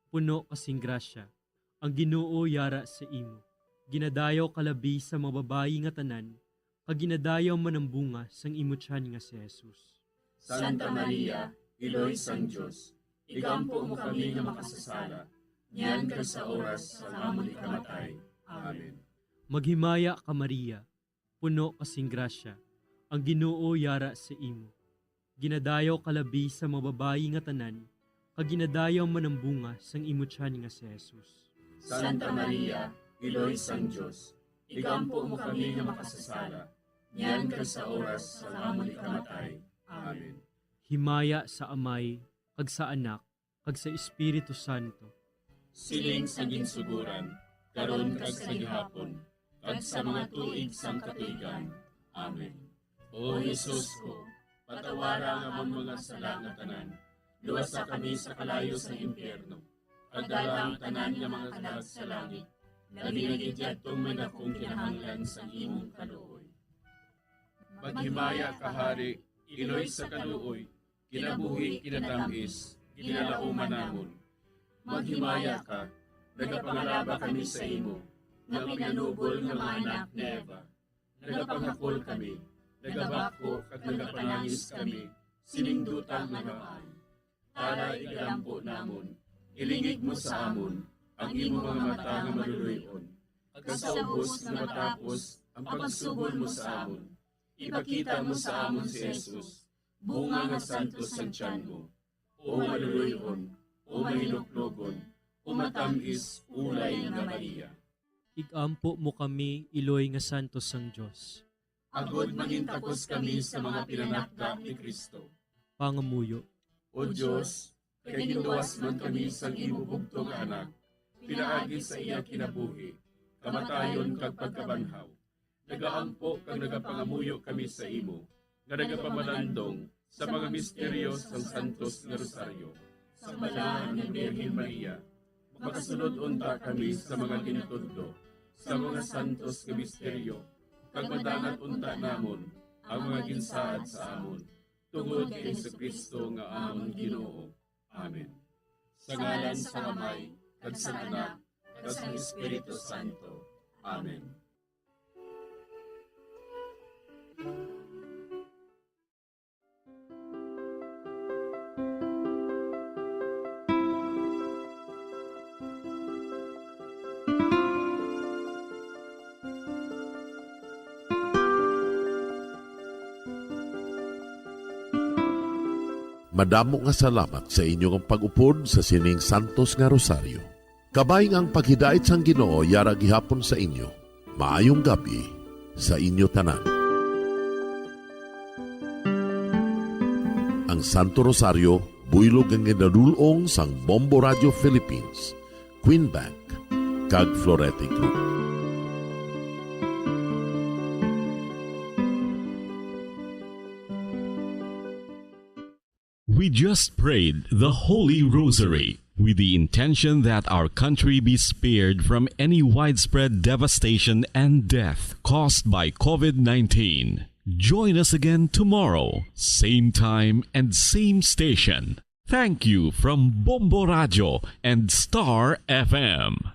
puno kasing grasya, ang Ginoo yara sa imo. Ginadayaw kalabi sa mga babayi nga tanan, kag ginadayaw man ang bunga sang imo tiyan nga si Jesus. Santa Maria, Iloy sang Diyos, igampo mo kami nga makasasala, niyan ka sa oras sa amon ikamatay. Amen. Maghimaya ka Maria, puno kasing grasya, ang Ginoo yara sa imo. Ginadayaw kalabi sa mga babayi nga tanan, kag ginadayaw man ang bunga sang imo tiyan nga si Jesus. Santa Maria, Iloy sang Diyos, igampo mo kami nga makasasala, niyan ka sa oras sa amon ikamatay. Amen. Himaya sa Amay, kag sa Anak, kag sa Espiritu Santo. Siling sa ginsuguran, karon kag sa gihapon, kag sa mga tuig sang katuigan. Amen. O Jesus ko, patawara nga among mga sala nga tanan, luwasa kami sa kalayo sa impyerno, kag dala ang tanan nga mga kalag sa langit, labi na gidyadtong may dakong kinahanglan sa imong kaluoy. Maghimaya ka Hari, Iloy sa kaluoy, kinabuhi kinatamis, ginalauman namon. Maghimaya ka, nagapangalaba kami sa imo, nga pinanubol nga mga anak ni Eva. Nagapanghakol kami, nagabako at nagapanangis kami, siningdutang nagapan. Para igalampo namon, ilingig mo sa amon, ang imo mga mata nga maluluyon. Kasaubos na matapos ang pagsugod mo sa amon. Ipakita mo sa amon si Jesus, bunga nga santos sa tiyan mo. O maluluyon, o mahiluklogon, o matamis, ulay nga Maria. Igampo mo kami, Iloy nga santos sang Dios. Agod mangintakos kami sa mga pinanakda ni Kristo. Pangamuyo, O Diyos, kay ginuwas man kami sang imo bugto nga anak, pinaagi sa iya kinabuhi, kamatayon kag pagkabanhaw. Nagaampo kag nagapangamuyo kami sa imo, nga nagapamalandong sa mga misteryo sang Santos nga Rosaryo. Sa balahan ni Birhen Maria, makasunod unta kami sa mga ginatudlo, sa mga santos nga misteryo, kag madangat unta namon ang mga ginsaad sa amon, tungod kay Jesucristo nga amon Ginoo. Amen. Sa ngalan sa Amay, kag sa Anak, kag sa Espiritu Santo. Amen. Madamo nga salamat sa inyong pag-upod sa sining Santos nga Rosaryo. Kabay ang paghidait sang Ginoo yara gihapon sa inyo. Maayong gabi sa inyo tanan. Ang Santo Rosario, buylog ang ginadulong sang Bombo Radio Philippines, Queen Bank, kag Florete Group. We just prayed the Holy Rosary with the intention that our country be spared from any widespread devastation and death caused by COVID-19. Join us again tomorrow, same time and same station. Thank you from Bombo Radio and Star FM.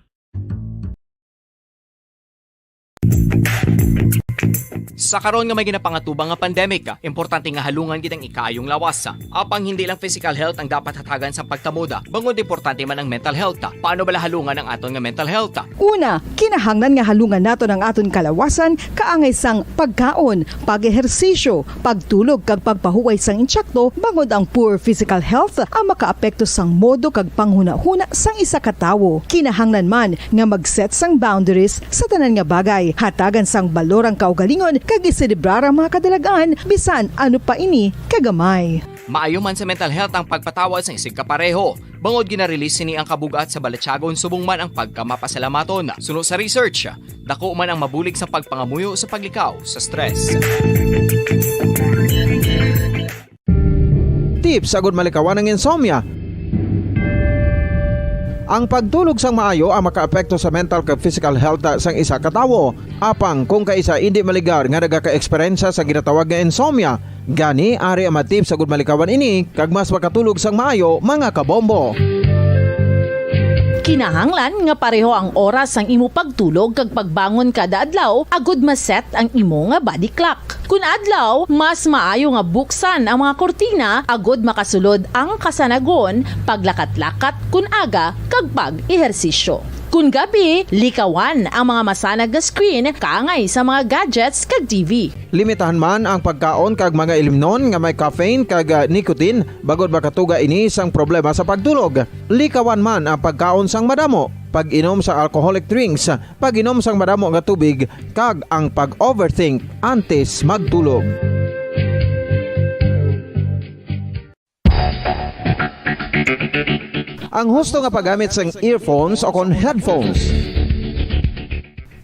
Sa karon nga may ginapangatubang nga pandemic, importante nga halungan gid ang ikaayong lawas. Apang hindi lang physical health ang dapat hatagan sa pagtamuda, bangod importante man ang mental health. Paano bala halungan ang aton nga mental health? Una, kinahanglan nga halungan nato ang aton kalawasan kaangay sang pagkaon, pag-ehersisyo, pagtulog kag pagpahuway sang insyakto bangod ang poor physical health ang makaapekto sang modo kag panghuna-huna sang isa ka tawo. Kinahanglan man nga mag-set sang boundaries sa tanan nga bagay, hatagan sang balorang kaugalingon kag iselebrar ang mga kadalagaan bisan ano pa ini kagamay. Maayo man sa mental health ang pagpatawad sa isig kapareho. Bangod gina-release sini ang kabugat sa balatsagon subong man ang pagkamapasalamaton. Suno sa research, dako man ang mabulig sa pagpangamuyo sa paglikaw sa stress. Tips agud malikawan ng insomnia. Ang pagtulog sang maayo ang makaapekto sa mental kag physical health sang isa ka tawo. Apang kung kaisa hindi maligar nga nagaka-eksperyensya sa ginatawag nga insomnia, gani ari ang tips agud malikawan ini kag mas makatulog sang maayo mga kabombo. Kinahanglan nga pareho ang oras ang imo pagtulog kag pagbangon kada adlaw agud maset ang imo nga body clock. Kun adlaw, mas maayo nga buksan ang mga kortina agud makasulod ang kasanagon, paglakat-lakat kun aga kag pag-ehersisyo. Kun gabi, likawan ang mga masanag nga screen kaangay sa mga gadgets kag TV. Limitahan man ang pagkaon kag mga ilimnon nga may caffeine kag nicotine bagod makatuga ini sang problema sa pagtulog. Likawan man ang pagkaon sang madamo, pag-inom sa alcoholic drinks, pag-inom sang madamo nga tubig kag ang pag-overthink antes magtulog. Ang husto nga paggamit sang earphones o kon headphones.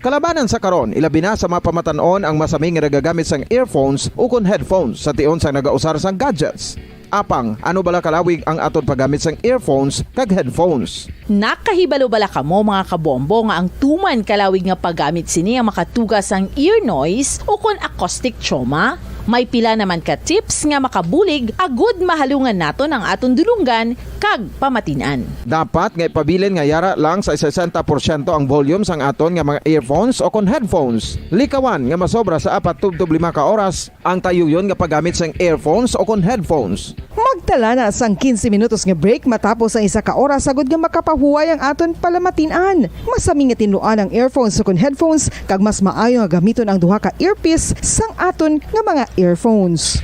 Kalabanan sa karon, ilabi na sa mga pamatanon ang masami nga nagagamit sang earphones o kon headphones sa tion sang nagausar sang gadgets. Apang, ano bala kalawig ang aton paggamit sang earphones kag headphones? Nakahibalo bala kamo mga kabombo nga ang tuman kalawig nga paggamit sini ang makatugas ang ear noise o kon acoustic trauma? May pila naman ka tips nga makabulig agud mahalungan naton ang aton dulunggan kag pamatinan. Dapat nga ipabilin nga yara lang sa 60% ang volume sang aton nga mga earphones o kon headphones. Likawan nga masobra sa 4 to 5 ka oras ang tayuyon nga paggamit sang earphones o kon headphones. Magtala na sang 15 minutos nga break matapos ang isa ka oras agud nga makapahuway ang aton palamatinan. Masami nga tinuan ang earphones o kon headphones kag mas maayo nga gamiton ang duha ka earpiece sang aton nga mga earphones.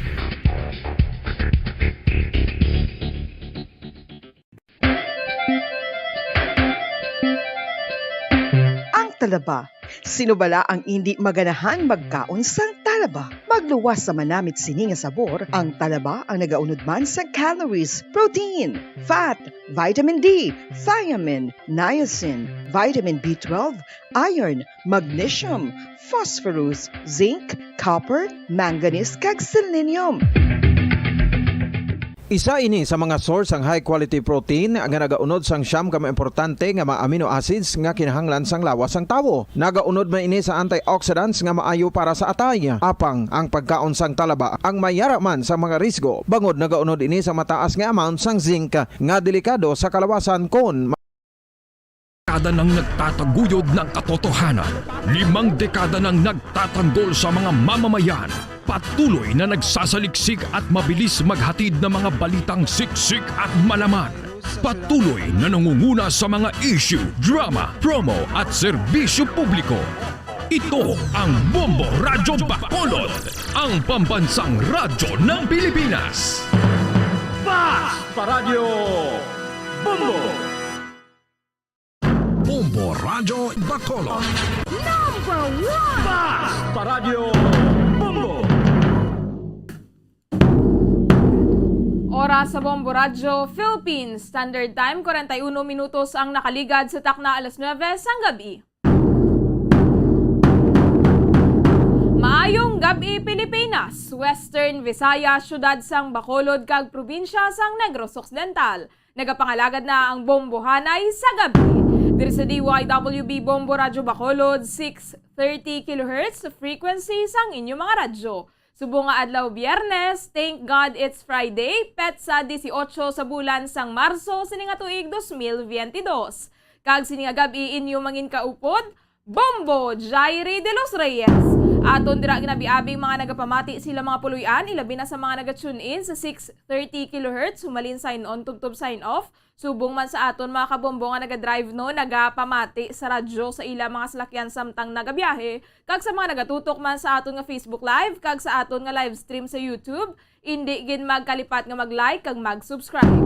Ang talaba. Sino bala ang hindi maganahan magkaon sang talaba? Magluwas sa manamit sini nga sabor, ang talaba ang nagaunod man sa calories, protein, fat, vitamin D, thiamine, niacin, vitamin B12, iron, magnesium, phosphorus, zinc, copper, manganese kag selenium. Isa ini sa mga source ang high quality protein nga nagaunod sang siyam ka importante nga mga amino acids nga kinahanglan sang lawas sang tawo. Nagaunod man ini sa antioxidants nga maayo para sa atay. Apang ang pagkaon sang talaba ang mayara man sa mga risgo. Bangod nagaunod ini sa mataas nga amount sang zinc nga delikado sa kalawasan kon dekada nang nagtataguyod ng katotohanan. 5 dekada nang nagtatanggol sa mga mamamayan. Patuloy na nagsasaliksik at mabilis maghatid ng mga balitang siksik at malaman. Patuloy na nangunguna sa mga issue, drama, promo at serbisyo publiko. Ito ang Bombo Radyo Bacolod, ang pambansang radyo ng Pilipinas. Fast Paradio Bombo! Bombo Radyo Bacolod. Number 1! Fast Paradio Bombo! Oras sa Bombo Radyo Philippines Standard Time, 41 minutos ang nakaligad sa takna alas 9 sang gabi. Maayong gabi Pilipinas, Western Visayas, syudad sang Bacolod kag probinsya sang Negros Occidental. Nagapangalagad na ang Bombo Hanay sa gabi. Diri sa DYWB Bombo Radyo Bacolod, 630 kHz frequency sang inyong mga radyo. Subo nga adlaw Biyernes, thank God it's Friday, petsa 18 sa bulan sang Marso sininga tuig 2022. Kag sininga gabi inyo mangin kaupod, Bombo Jairi de los Reyes. Aton dira ginabi-abing mga nagapamati sila mga puluyan, ilabi na sa mga naga-tune in sa 630 kHz, sumalin sign on, tubtob sign off. Subong man sa aton mga kabombo nga naga-drive no, nagapamati sa radyo sa ila mga salakyan samtang nagabiyahe, kag sa mga nagatutok man sa aton nga Facebook Live, kag sa aton nga live stream sa YouTube, hindi gin magkalipat nga mag-like kag mag-subscribe.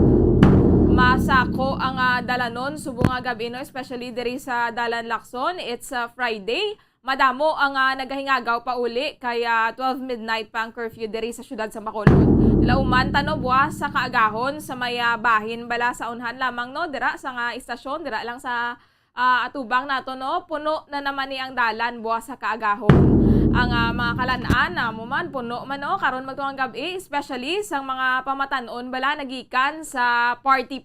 Masako ang dalanon subong nga gabi no, especially diri sa Dalan Lacson. It's Friday. Madamo ang nagahingagaw pa uli kaya 12 midnight pa ang curfew diri sa syudad sa Bacolod. Lauman tano buwas sa kaagahon sa maya bahin bala sa unhan lamang no dira sa nga istasyon dira lang sa atubang nato no, puno na naman ni ang dalan buwas sa kaagahon. Ang mga kalanaan mo man puno man no karon magtuong gabi, especially sa mga pamatanon bala nagikan sa party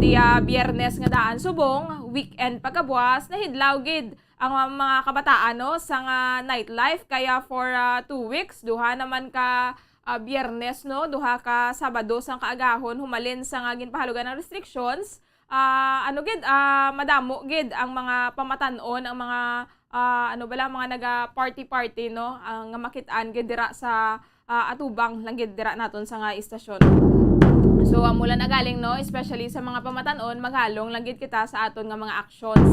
di Biyernes nga daan subong weekend pagkabuwas nahidlaw gid ang mga kabataan no sa nga nightlife kaya for 2 weeks duha naman ka Biyernes no, duha ka Sabado sang kaagahon humalin sa nga ginpahalugan ng restrictions. Madamo gid ang mga pamatanon, ang mga mga naga party no, nga makitaan gid dira sa atubang lang gid dira naton sa nga istasyon. So mula na galing no, especially sa mga pamatanon, maghalong lang gid kita sa aton nga mga actions.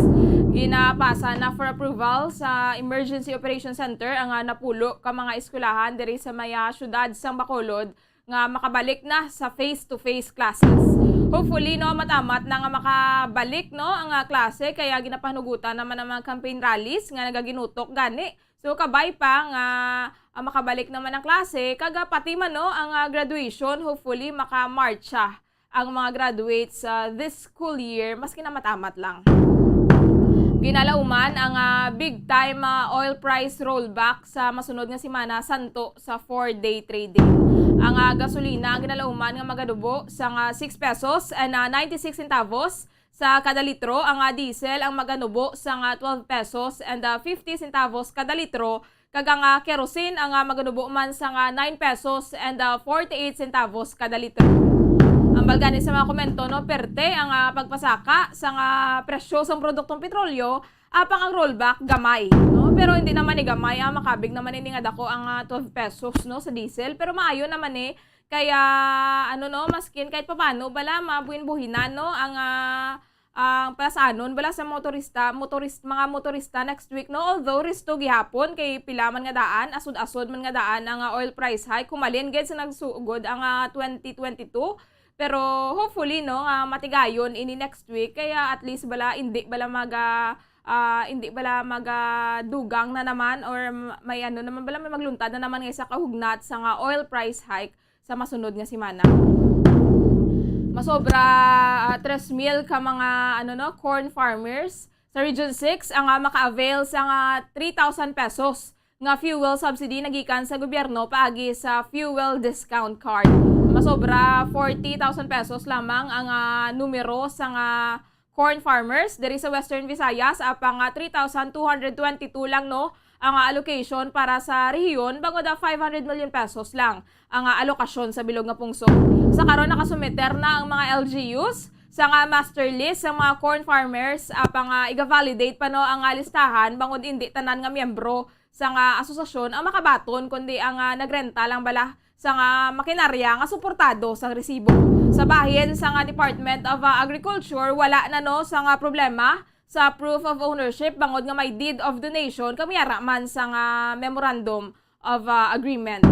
Ginapasa na for approval sa Emergency Operation Center ang napulo ka mga eskwelahan diri sa maya syudad sang Bacolod nga makabalik na sa face-to-face classes. Hopefully no matamat na nga makabalik no ang klase kaya ginapanugutan naman ang mga campaign rallies nga nagaginutok gani. So kabay pa nga makabalik naman ang klase kaga pati man no ang graduation hopefully makamarcha ang mga graduates this school year maski na matamat lang. Ginalauman ang big time oil price rollback sa masunod nga semana santo sa 4-day trading. Ang gasolina ginalauman nga magadubo sa 6 pesos and 96 centavos sa kada litro. Ang diesel ang maganubo sa 12 pesos and 50 centavos kada litro. Kag ang kerosene ang maganubo man sa 9 pesos and 48 centavos kada litro. Ang balgani sa mga komento no, perte ang pagpasaka sa presyo sa produktong petrolyo, apang ang rollback gamay no, pero hindi naman ni gamay makabig naman ni nga dako ang 12 pesos no sa diesel, pero maayo naman kaya maskin kahit papaano bala mabuhin-buhinan no ang pasanon bala sa mga motorista next week no, although risto gihapon kay pilaman nga daan asod-asod man nga daan ang oil price hike kumalin gid sa nagsugod ang 2022. Pero hopefully no matigayon ini next week kaya at least bala hindi bala magadugang na naman or may naman bala may magluntad na naman nga sa kahugnat sa nga oil price hike sa masunod nga semana. Masobra 3,000 ka mga corn farmers sa Region 6 ang maka-avail sa nga 3,000 pesos nga fuel subsidy nagikan sa gobyerno paagi sa fuel discount card. Masobra 40,000 pesos lamang ang numero sa corn farmers diri sa Western Visayas apang 3,222 lang no ang allocation para sa rehiyon bangod 500 million pesos lang ang alokasyon sa bilog nga pungsod. Sa karon nakasumiter na ang mga LGUs sa master list sa mga corn farmers apang iga-validate pa no ang listahan bangod hindi tanan nga miyembro sa asosasyon ang makabaton kundi ang nagrenta lang bala sa makinarya nga suportado sa resibo. Sa bahin sa Department of Agriculture wala na no sa problema sa proof of ownership bangod nga may deed of donation kamiyara man sa memorandum of agreement.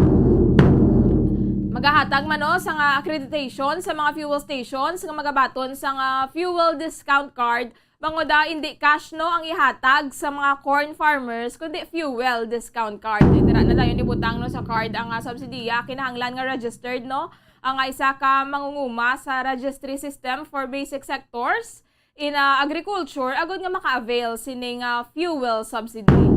Magahatag man no sa accreditation sa mga fuel stations nga magabaton sa fuel discount card bangod hindi cash no ang ihatag sa mga corn farmers kundi fuel discount card. Dira na dayon ibutang no sa card ang subsidiya kinahanglan nga registered no ang isa ka mangunguma sa registry system for basic sectors in agriculture agud nga maka-avail sining fuel subsidy.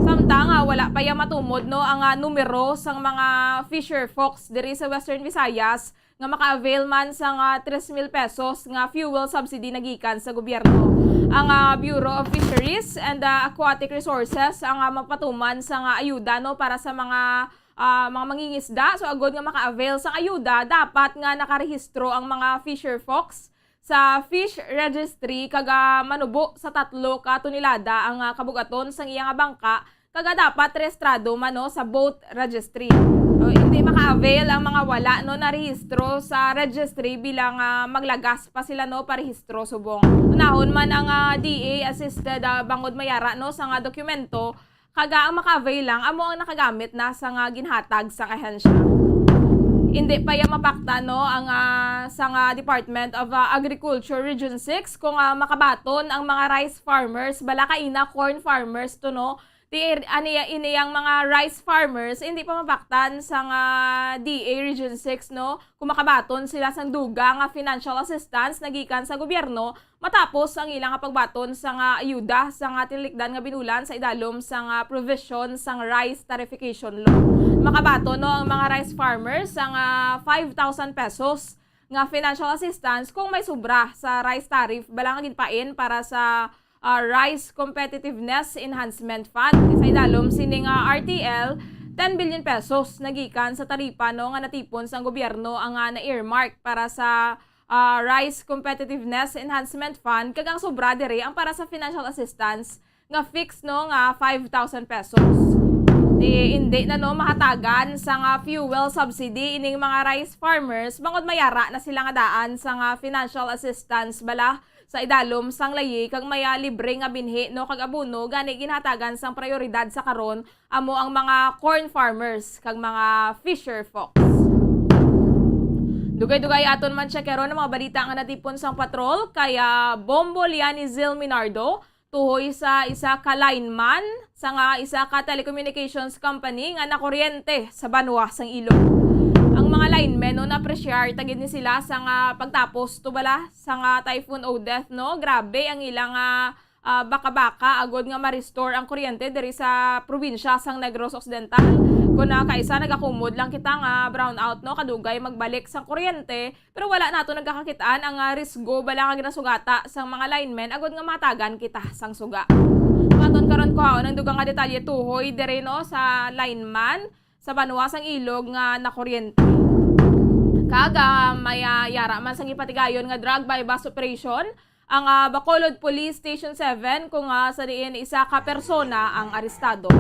Samtang wala pa ya matumod no ang numero sang mga fisher folks diri sa Western Visayas nga maka-avail man sa 3,000 pesos nga fuel subsidy nagikan sa gobyerno. Ang Bureau of Fisheries and Aquatic Resources ang mapatuman sa ayuda no para sa mga mangingisda. So agod nga maka-avail sa ayuda dapat nga nakarehistro ang mga fisher folks sa fish registry kaga manubo sa 3 ka tonelada ang kabugaton sang iyang bangka kaga dapat rehistrado man no, sa boat registry. So, hindi maka-avail ang mga wala no na rehistro sa registry bilang maglagas pa sila no parehistro subong. Unahon man ang DA assisted bangod mayara no sa dokumento kaga ang maka-avail lang amo ang nakagamit na sa ginhatag sa ahensya. Hindi pa yung mapakta no ang sa Department of Agriculture Region 6 kung makabaton ang mga rice farmers bala kaina corn farmers to no iniyang mga rice farmers hindi pa mapaktan sa DA Region 6 no kung makabaton sila sang dugang financial assistance nagikan sa gobyerno matapos ang ilang pagbaton sa ayuda sa tinilikdan nga binulan sa idalom sa provision sang rice tarification law. Makabaton no ang mga rice farmers sang 5,000 pesos nga financial assistance kung may sobra sa rice tariff balang ginpain para sa Rice Competitiveness Enhancement Fund. Sa idalom sining RTL, 10 billion pesos nagikan sa taripa no nga natipon sa gobyerno ang na-earmark para sa Rice Competitiveness Enhancement Fund kagang sobra dire ang para sa financial assistance nga fixed no nga 5,000 pesos. Hindi na no mahatagan sa fuel subsidy ining mga rice farmers bangod mayara na sila nga daan sa financial assistance bala sa idalom sang layi kag maya libre nga binhi no kag abono gani ginhatagan sang prioridad sa karon amo ang mga corn farmers kag mga fisher folks. Dugay-dugay aton man siya karon ang mga balita nga natipon sang patrol kaya Bombo Liani Zil Minardo tuhoy sa isa ka lineman sa isa ka telecommunications company nga nakuryente sa Banwa sang Ilog. Ang mga linemen no na-appreciate tagid ni sila sa pagtapos to bala sa Typhoon Odette no grabe ang ilang baka-baka agod nga ma-restore ang kuryente diri sa probinsya sang Negros Occidental. Kun kaisa nagakumod lang kita nga brownout no kadugay magbalik sang kuryente pero wala nato nagkakakitaan ang risgo bala nga ginasugata sang mga linemen agod nga matagan kita sang suga. Maton karon ko ang dugang nga detalye tuhoy diri no sa lineman sa Banwa sang Ilog nga nakuryente. Kaga maya yara man sang ipatigayon nga drug bypass operation ang Bacolod Police Station 7 kung sa diin isa ka persona ang arestado.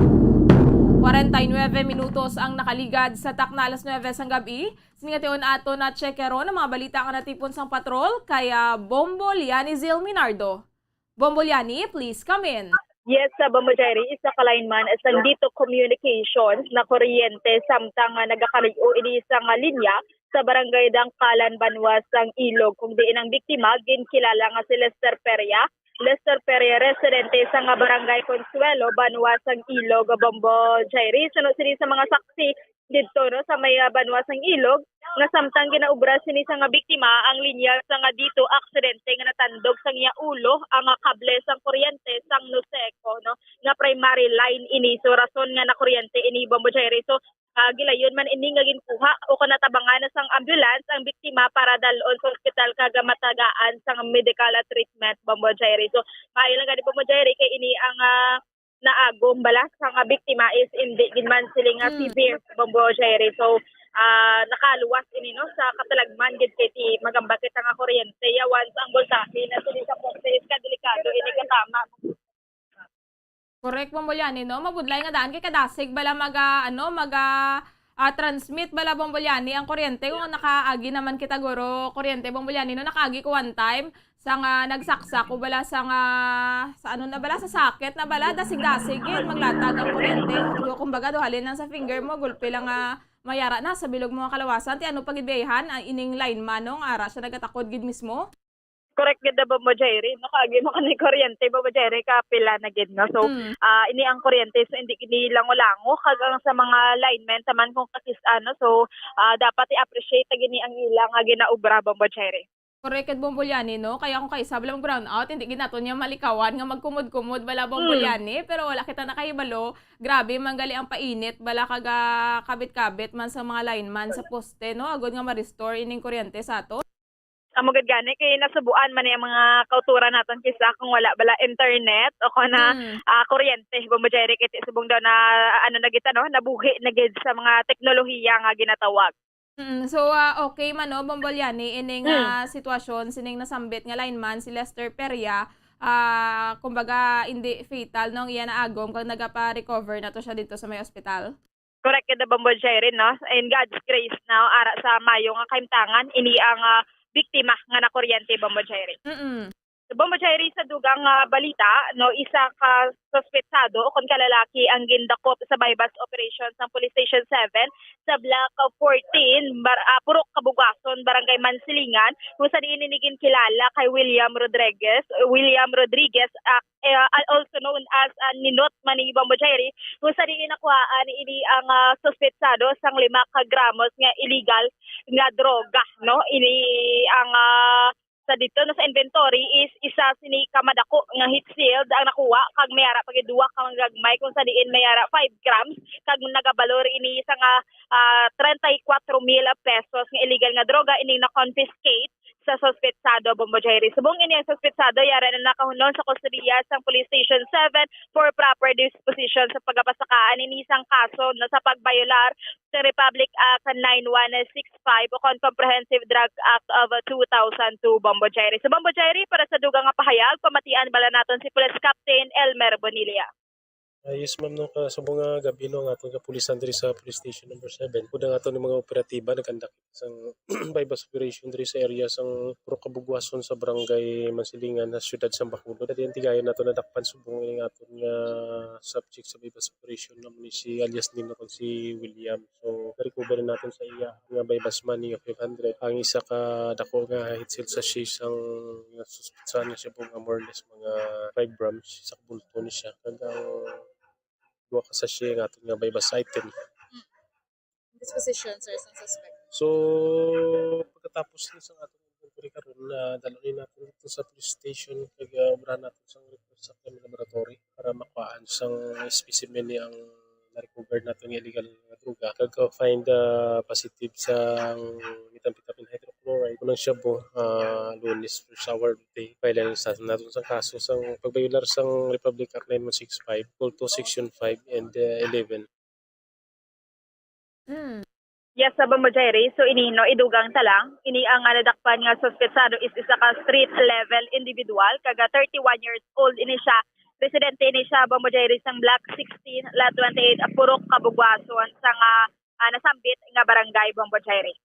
49 minutos ang nakaligad sa taknalas 9 sang gabi. Siningation ato na checkero ng mga balita nga natipon sang patrol kaya Bombo Liani Zil Minardo. Bombo Liani, please come in. Yes, sa Bamajari, isa ka lineman sa dito communications na kuryente samtang nagakaligo ini isang linya sa barangay Dangkalan, Banwa sang Ilog. Kung diin ang biktima, ginkilala nga si Lester Peria. Lester Peria, residente sa barangay Consuelo, Banwa sang Ilog, Bamajari. Sunod sini sa mga saksi dito no sa may Banwa sang Ilog nga samtang ginaubra sini sa nga biktima ang linya sa nga dito aksidente nga natandog sang iya ulo ang kable sang kuryente sang Nuseco no nga primary line ini so rason nga na kuryente ini Bambojairi so gilayon man ini nga ginkuha o kanatabangan na sang ambulance ang biktima para dalon sa ospital kaga matagaan sang medical treatment Bambojairi so mailang gani Bambojairi kay ini ang naagom bala sa nga biktima is hindi ginman siling severe Bambojairi so nakaluwas ini no sa katalagman gid kay ti magambakit nga kuryente ya once ang voltahe na sini sa poste is kadelikado ini katama. Correct Bombolyani no mabudlay nga daan kay kadasig bala transmit bala Bombolyani ang kuryente kung nakaagi naman kita guro kuryente Bombolyani no nakaagi ko one time sa nga nagsaksak o bala sa ano na bala sa socket na bala dasig-dasig yun maglatag ang kuryente kumbaga duhalin lang sa finger mo gulpi lang mayara na sa bilog mga kalawasan ti ano pagidbehan ining lineman no ara siya nagatakod gid mismo. Correct gid ba mo Jairi nakaagi mo kanay kuryente ba Jairi ka pila na gid no so ini ang kuryente so hindi kini lango-lango kagang sa mga linemen taman kung kakis ano so dapat i-appreciate gini ang ilang nga ginaubra ba Jairi. Correct Bombolyani no kaya kung kaisa bala brown out hindi ginaton niya malikawan nga magkumod-kumod bala Bombolyani pero wala kita nakahibalo grabe manggali ang painit bala kaga kabit-kabit man sa mga lineman sa poste no agod nga ma-restore ining kuryente sa ato. Amagad gani kay nasubuan man yung mga kauturan naton kisa kung wala bala internet o kana kuryente Bamajari kay subong daw na ano na kita no nabuhi na gid sa mga teknolohiya nga ginatawag. So okay man no Bombolyani ining sitwasyon sining nasambit nga lineman si Lester Peria kumbaga hindi fatal nung iya na agom kag nagapa-recover na to siya dito sa may ospital. Correct kada Bombo Jerry, no? In God's grace now ara sa mayo nga kaimtangan ini ang biktima nga na kuryente Bombo Jerry. So, Bombo Jerry, sa dugang balita, no, isa ka suspetsado o kung kalalaki ang gindakop sa bypass operations ng Police Station 7 sa Block 14, Purok Kabugason, Barangay Mansilingan, kung saan ininigin kilala kay William Rodriguez, also known as Ninot Mani Bombo Jerry, kung saan inakuhaan ini ang suspetsado sang 5 gramos nga illegal nga droga, no? Ini ang sa dito no sa inventory is isa sini kamadako nga heat shield ang nakuha kag mayara pag duwa ka gagmay kung sa diin mayara 5 grams kag nagabalor ini sa nga 34,000 pesos nga illegal nga droga ini na confiscate sa suspetsado Bombo Jerry. Subong ini ang suspetsado yara na nakahunol sa kustudiya sa Police Station 7 for proper disposition sa pagapasakaan ini isang kaso na sa pagbayolar sa Republic Act 9165 o Comprehensive Drug Act of 2002 Bombo Jerry. Sa Bombo Jerry para sa dugang nga pahayag pamatian bala naton si Police Captain Elmer Bonilla. Yes ma'am, no, kasabong nga gabi no, nga itong kapulisan diri sa police station number 7. Kuda nga ito ng mga operatiba, nagkandak isang bypass operation diri sa area sang Purok Kabugason sa Barangay Mansilingan na siyudad sa Bacolod. At yung tigayon na ito nadakpan subong nga ito nga subject sa bypass operation naman si alias nino kung si William. So, na-recover natin sa iya nga bypass money of 500. Ang isa ka dako nga hitsil sa shish ang suspitsahan niya siya po nga more or less mga 5 grams sa bulto ni siya. Kaya duwa ka sa siya nga itong nga bypass item. Disposition, sir, sa suspect. So, pagkatapos ni sa atong inventory karon na dalawin natin dito sa police station kag obrahan natin sa report sa criminal laboratory para makuhaan sang specimen ni ang na-recover natin ng illegal nga droga kag find positive sa methamphetamine hydrochloride kunang siya po Lunes first hour day file sa natin sa kaso sang pagbayular sang Republic Act 9165 call to section 5 and 11. Yes, sa Bombo Jerry, so ini no idugang talang, ini ang nadakpan nga suspetsado is isa ka street level individual, kaga 31 years old ini siya. Residente ni siya Bombo Jerry sang Block 16, Lot 28, Purok Kabugason sa nga nasambit nga barangay Bombo Jerry.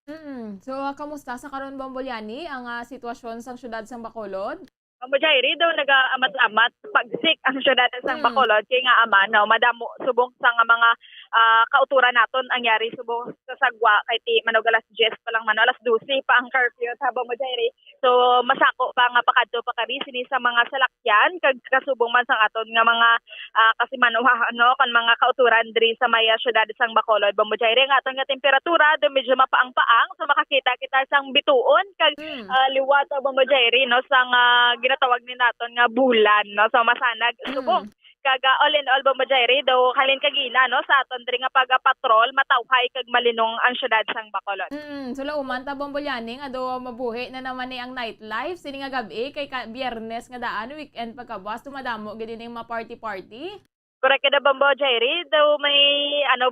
So, kamusta sa karon Bombo Yani ang sitwasyon sa syudad sang Bacolod? Bombo Jerry daw nag-amat-amat pagsik ang syudad sang Bacolod kay nga ama no madamo subong sa nga mga kauturan naton ang yari subong sa sagwa kay ti manog alas 10 pa lang alas 12 pa ang curfew sa Bombo Jerry. So masako pa nga pakadto pa kari sini sa mga salakyan kag kasubong man sang aton nga mga kasimanuha no kan mga kauturan diri sa maya syudad sang Bacolod Bombo Jerry nga aton nga temperatura do medyo mapaang-paang so makakita kita sang bituon kag liwat Bombo Jerry no sang ginatawag ni naton nga bulan no so masanag subong kaga all in all Bombo Jerry daw halin kagina no sa aton diri nga pagapatrol matawhay kag malinong ang syudad sang Bacolod. So lauman ta Bombo Yani nga daw mabuhi na naman ni ang nightlife sini nga gabi kay Biyernes nga daan weekend pagkabuas tumadamo gid ning mga party. Correct kada Bombo Jerry daw may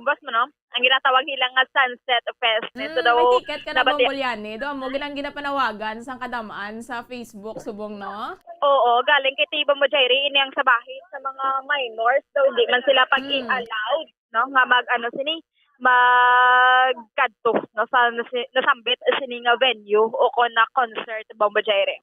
boss mo no ang ginatawag nila nga Sunset Fest nito daw may ticket ka na Bombo Yani daw mo ginang ginapanawagan sang kadamaan sa Facebook subong no. Oo, galing kay Tibo Bombo Jerry ini ang sabahin sa mga minors daw hindi man sila pag-allowed no nga magkadto no sa nasambit sini nga venue o kon na concert Bombo Jerry.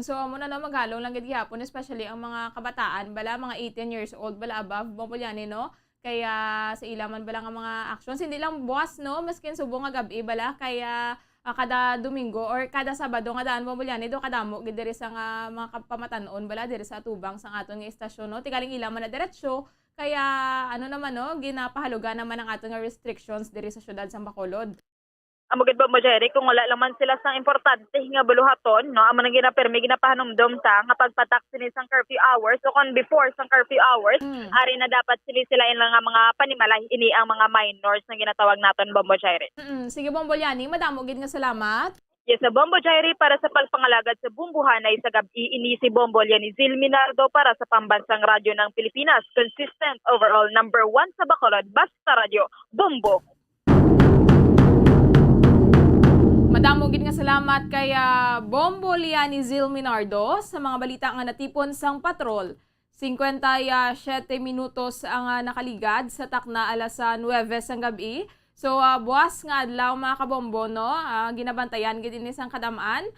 So amo na maghalong lang gid gihapon especially ang mga kabataan bala mga 18 years old bala above Bombo Yani no. Kaya sa ilaman bala nga mga actions hindi lang buwas no maskin subong nga gabi bala kaya kada Domingo or kada Sabado nga daan Bombo Yani do kadamo gid diri sa nga mga pamatanon bala diri sa tubang sang aton nga istasyon no tigaling ilaman na diretsyo kaya ano naman no ginapahalugan naman ang aton nga restrictions diri sa syudad sang Bacolod. Amo gid Bombo Jerry kung wala lang man sila sang importante nga buluhaton no amo nang ginapermi ginapahanumdom ta nga pagpatak sini sang curfew hours o kon before sang curfew hours ari na dapat sila nga mga panimalay ini ang mga minors na ginatawag naton Bombo Jerry. Sige Bombo Yani madamo gid nga salamat. Yes, sa Bombo Jerry para sa pagpangalagad sa bumbuhanay sa gabi ini si Bombo Yani Zilminardo para sa Pambansang Radyo ng Pilipinas, consistent overall number 1 sa Bacolod, Basta Radio, Bombo. Madamo gid nga salamat kay Bombo Liani Zil Minardo sa mga balita nga natipon sang patrol. 57 minutos ang nakaligad sa takna alas 9 sang gabi. So buwas nga adlaw mga kabombo no, ginabantayan gid ini sang kadamaan.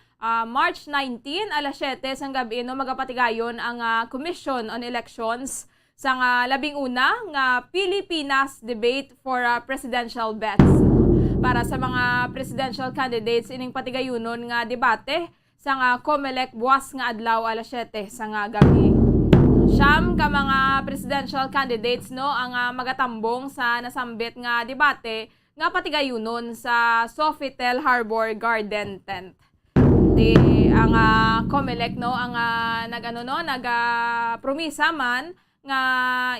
March 19 alas 7 sang gabi no magapatigayon ang Commission on Elections sang labing una nga Pilipinas debate for presidential bets. Para sa mga presidential candidates ining patigayunon nga debate sa COMELEC buwas nga adlaw alas 7 sa gabi. Siyam ka mga presidential candidates no ang magatambong sa nasambit nga debate nga patigayunon sa Sofitel Harbor Garden Tent. Ang COMELEC no ang promisa man nga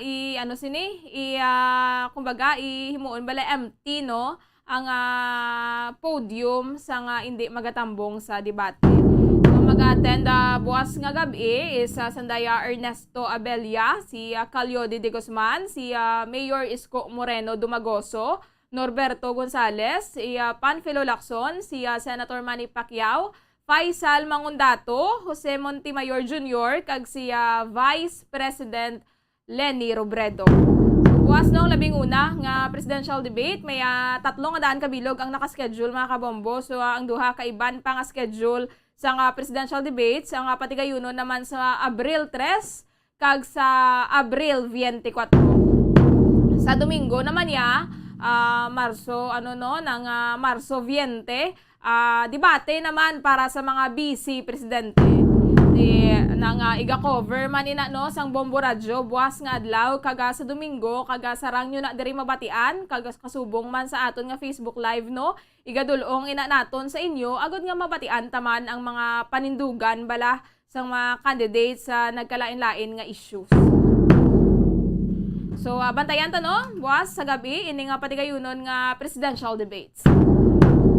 kumbaga ihimuon bala empty no ang podium sa hindi magatambong sa debate. So, mag-attend buwas nga gabi is Sandaya Ernesto Abella, si Calyodi de Guzman, si Mayor Isko Moreno Dumagoso, Norberto Gonzales, si Panfilo Lacson, si Senator Manny Pacquiao, Faisal Mangundato, Jose Montemayor Jr., kag si Vice President Leni Robredo. Buwas noong labing una nga presidential debate, may 3 kabilog ang nakaschedule mga kabombo. So ang duha ka iban pa nga schedule sa presidential debates, ang patigayunon naman sa Abril 3 kag sa Abril 24. Sa Domingo naman Marso Marso 20, debate naman para sa mga vice presidente. Iga-cover man no sang Bombo Radyo buwas nga adlaw kaga sa Domingo kaga sarang nyo na diri mabatian kaga kasubong man sa aton nga Facebook Live no igadulong ina naton sa inyo agud nga mabatian taman ang mga panindugan bala sang mga candidates sa nagkalain-lain nga issues. So bantayan ta no buwas sa gabi ini nga patigayunon nga presidential debates.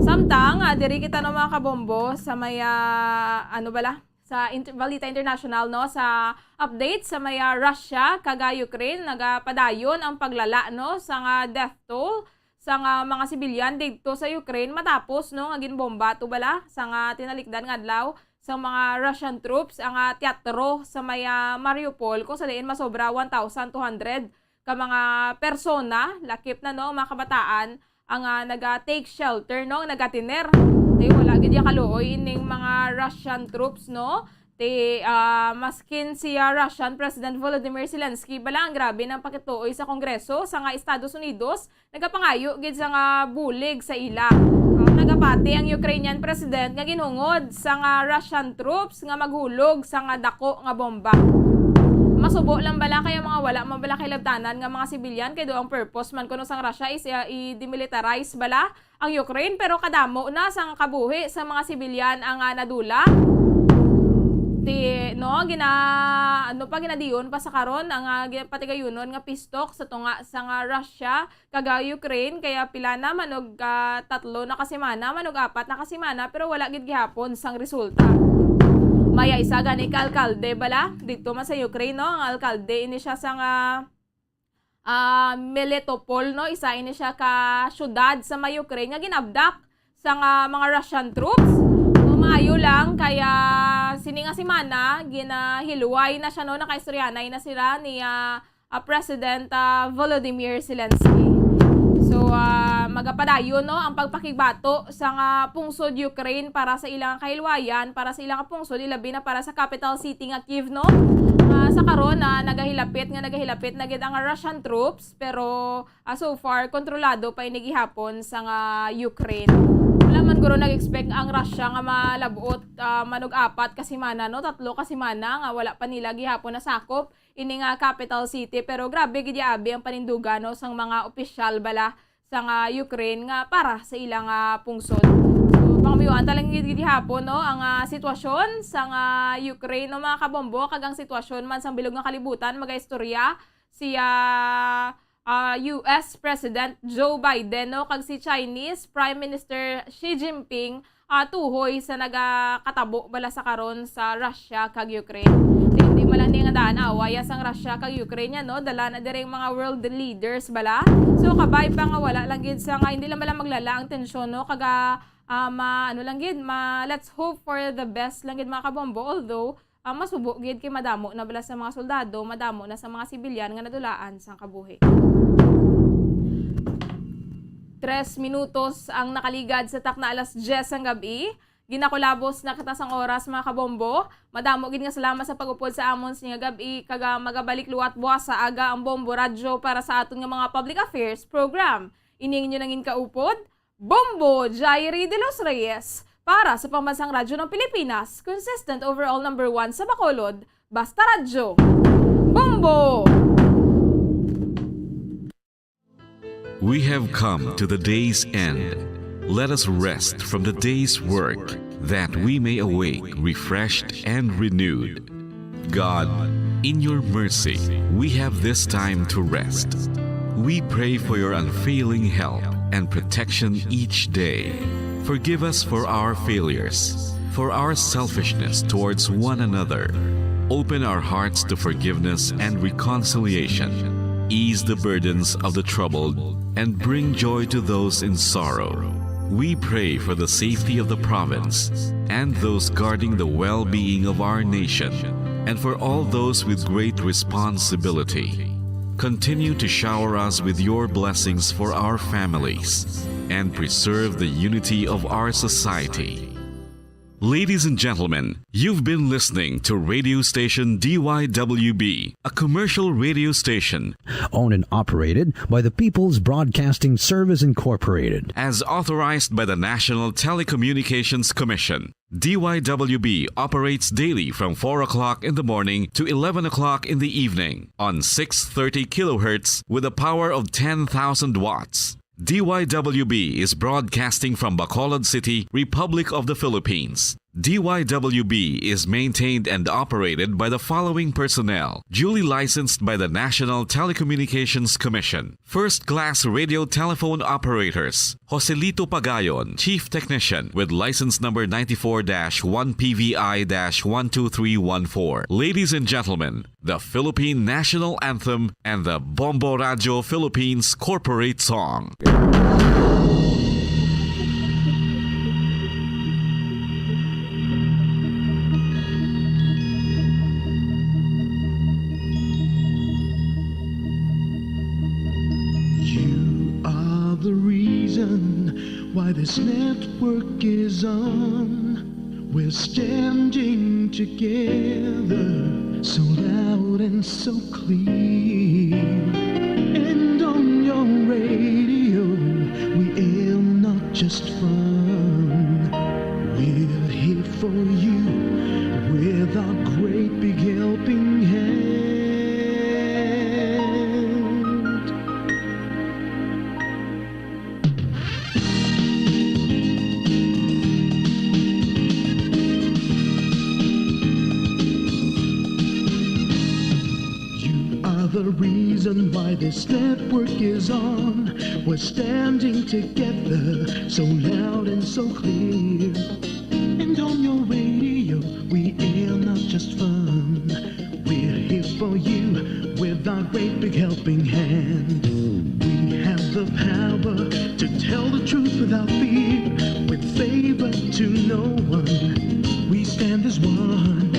Samtang diri kita no mga kabombo sa may sa Balita International no sa update sa may Russia kaga Ukraine nagapadayon ang paglala no sa death toll sa mga sibilyan dito sa Ukraine matapos no nga ginbomba to bala sa tinalikdan nga adlaw sa mga Russian troops ang teatro sa may Mariupol kung sa diin masobra 1,200 ka mga persona lakip na no mga kabataan ang naga-take shelter no nagatiner. Wala gid kaluoy ining mga Russian troops no. Maskin si Russian President Volodymyr Zelensky bala ang grabe ng pakituoy sa Kongreso sa Estados Unidos nagapangayo gid sa bulig sa ila. Nagapati ang Ukrainian President nga ginhungod sa Russian troops nga maghulog sa dako nga bomba. Masubo lang bala kayo mga wala man bala kay labtanan nga mga sibilyan kay do ang purpose man kuno sang Russia is i-demilitarize bala ang Ukraine pero kadamo na sang kabuhi sa mga sibilyan ang nadula. Ginadiyon pa sa karon ang patigayunon nga pistok sa tunga sa Russia kaga Ukraine kaya pila na manog 3 na kasimana manog 4 na kasimana pero wala gid gihapon sang resulta. Maya isa gani ka alkalde bala dito man sa Ukraine no ang alkalde ini siya sa Melitopol no isa ini siya ka syudad sa may Ukraine nga ginabdak sa mga Russian troops. Maayo lang kaya sininga simana ginahilway na siya no nakaistoryanay na sila ni President Volodymyr Zelensky. So magapadayon no ang pagpakigbato sa pungsod Ukraine para sa ilang kahilwayan, para sa ilang pungsod ilabi na para sa capital city nga Kyiv no. Sa karon nagahilapit na gid ang Russian troops pero so far kontrolado pa ini gihapon sa Ukraine. Wala man guro nag-expect ang Russia nga malabuot manog 4 kasimana no 3 kasimana nga wala pa nila gihapon na sakop ini nga capital city pero grabe gid abi ang panindugan no sang mga opisyal bala sa Ukraine nga para sa ilang pungsod. So pangamiwan talang gid hapon no ang sitwasyon sa Ukraine no mga kabombo kagang sitwasyon man sang bilog nga kalibutan magaistorya si US President Joe Biden no kag si Chinese Prime Minister Xi Jinping tuhoy sa nagakatabo bala sa karon sa Russia kag Ukraine. Hindi man ni nga daan away sang Russia kag Ukraine no dala na direng mga world leaders bala. So kabay pa nga wala lang gid sa hindi lang bala maglala ang tensyon no kaga let's hope for the best lang gid mga kabombo, although masubo gid kay madamo na bala sa mga soldado, madamo na sa mga sibilyan nga nadulaan sa kabuhi. 3 minutos ang nakaligad sa takna alas 10 ang gabi. Ginakulabos na katasang oras mga kabombo. Madamo gid nga salamat sa pag-upod sa amon nga gabi kaga magabalik luwat buwas sa aga ang Bombo Radyo para sa aton nga mga public affairs program. Ining inyo nangin kaupod, Bombo Jairi de los Reyes para sa Pambansang Radyo ng Pilipinas, consistent overall number 1 sa Bacolod, Basta Radyo. Bombo! We have come to the day's end. Let us rest from the day's work, that we may awake refreshed and renewed. God, in your mercy, we have this time to rest. We pray for your unfailing help and protection each day. Forgive us for our failures, for our selfishness towards one another. Open our hearts to forgiveness and reconciliation. Ease the burdens of the troubled and bring joy to those in sorrow. We pray for the safety of the province and those guarding the well-being of our nation, and for all those with great responsibility. Continue to shower us with your blessings for our families and preserve the unity of our society. Ladies and gentlemen, you've been listening to radio station DYWB, a commercial radio station owned and operated by the People's Broadcasting Service Incorporated, as authorized by the National Telecommunications Commission. DYWB operates daily from 4 o'clock in the morning to 11 o'clock in the evening on 630 kilohertz with a power of 10,000 watts. DYWB is broadcasting from Bacolod City, Republic of the Philippines. DYWB is maintained and operated by the following personnel, duly licensed by the National Telecommunications Commission. First-class radio telephone operators, Joselito Pagayon, Chief Technician with license number 94-1PVI-12314. Ladies and gentlemen, the Philippine National Anthem and the Bombo Radyo Philippines Corporate Song. The reason why this network is on, we're standing together so loud and so clear, and on your radio we aim not just fun, we're here for you with our great big helping hand. The reason why this network is on, we're standing together so loud and so clear, and on your radio we air not just fun, we're here for you with our great big helping hand. We have the power to tell the truth without fear, with favor to no one, we stand as one.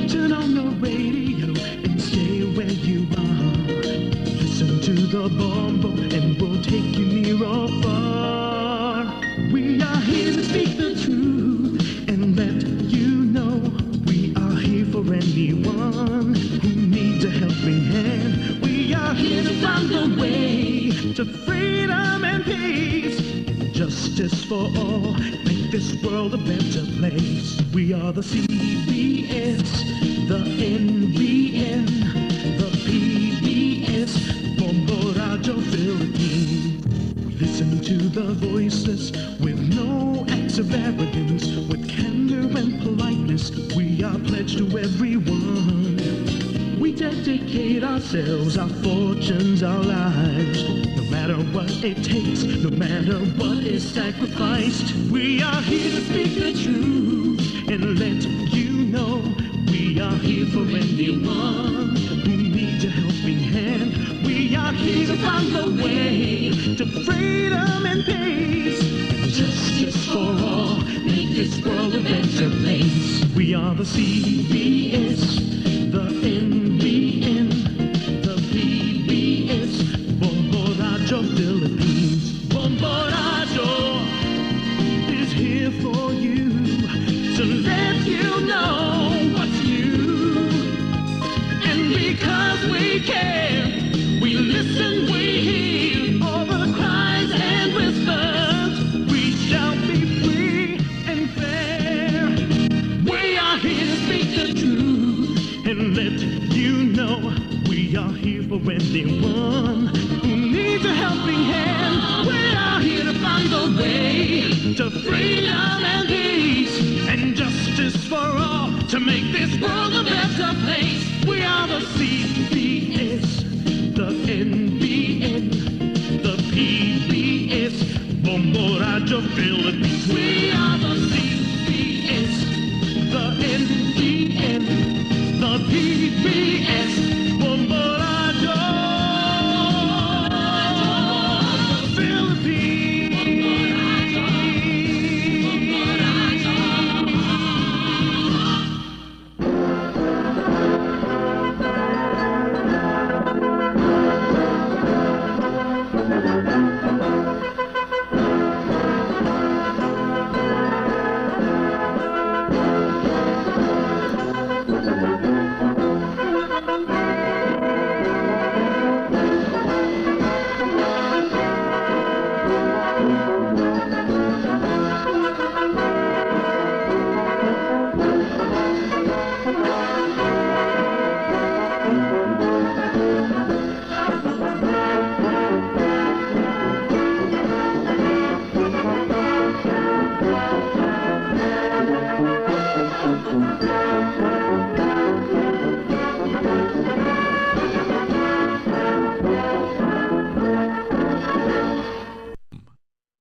Turn on the radio and stay where you are. Listen to the Bombo and we'll take you near or far. We are here to speak the truth and let you know we are here for anyone who needs a helping hand. We are here to find the way to freedom and peace, justice for all, make this world a better place. We are the CBS, the NBN, the PBS, Bombo Radyo Philippines. We listen to the voices with no acts of arrogance, with candor and politeness. We are pledged to everyone. We dedicate ourselves, our fortunes, our lives, no matter what it takes, no matter what is sacrificed. We are here to speak the truth and let you know we are here for anyone who needs a helping hand. We are here to find the way to freedom and peace, justice for all, make this world a better place. We are the CBS, the NBN, the PBS, Bombo Radio Philippines. Bombo Radio is here for you, to let you know what's new. And because we care, we listen, we hear all the cries and whispers. We shall be free and fair. We are here to speak the truth and let you know we are here for anyone who needs a helping hand. We are here to find the way to freedom and peace and justice for all, to make this world a better place. We are the CBS, the NBN, the PBS, Bombo Radio Philippines.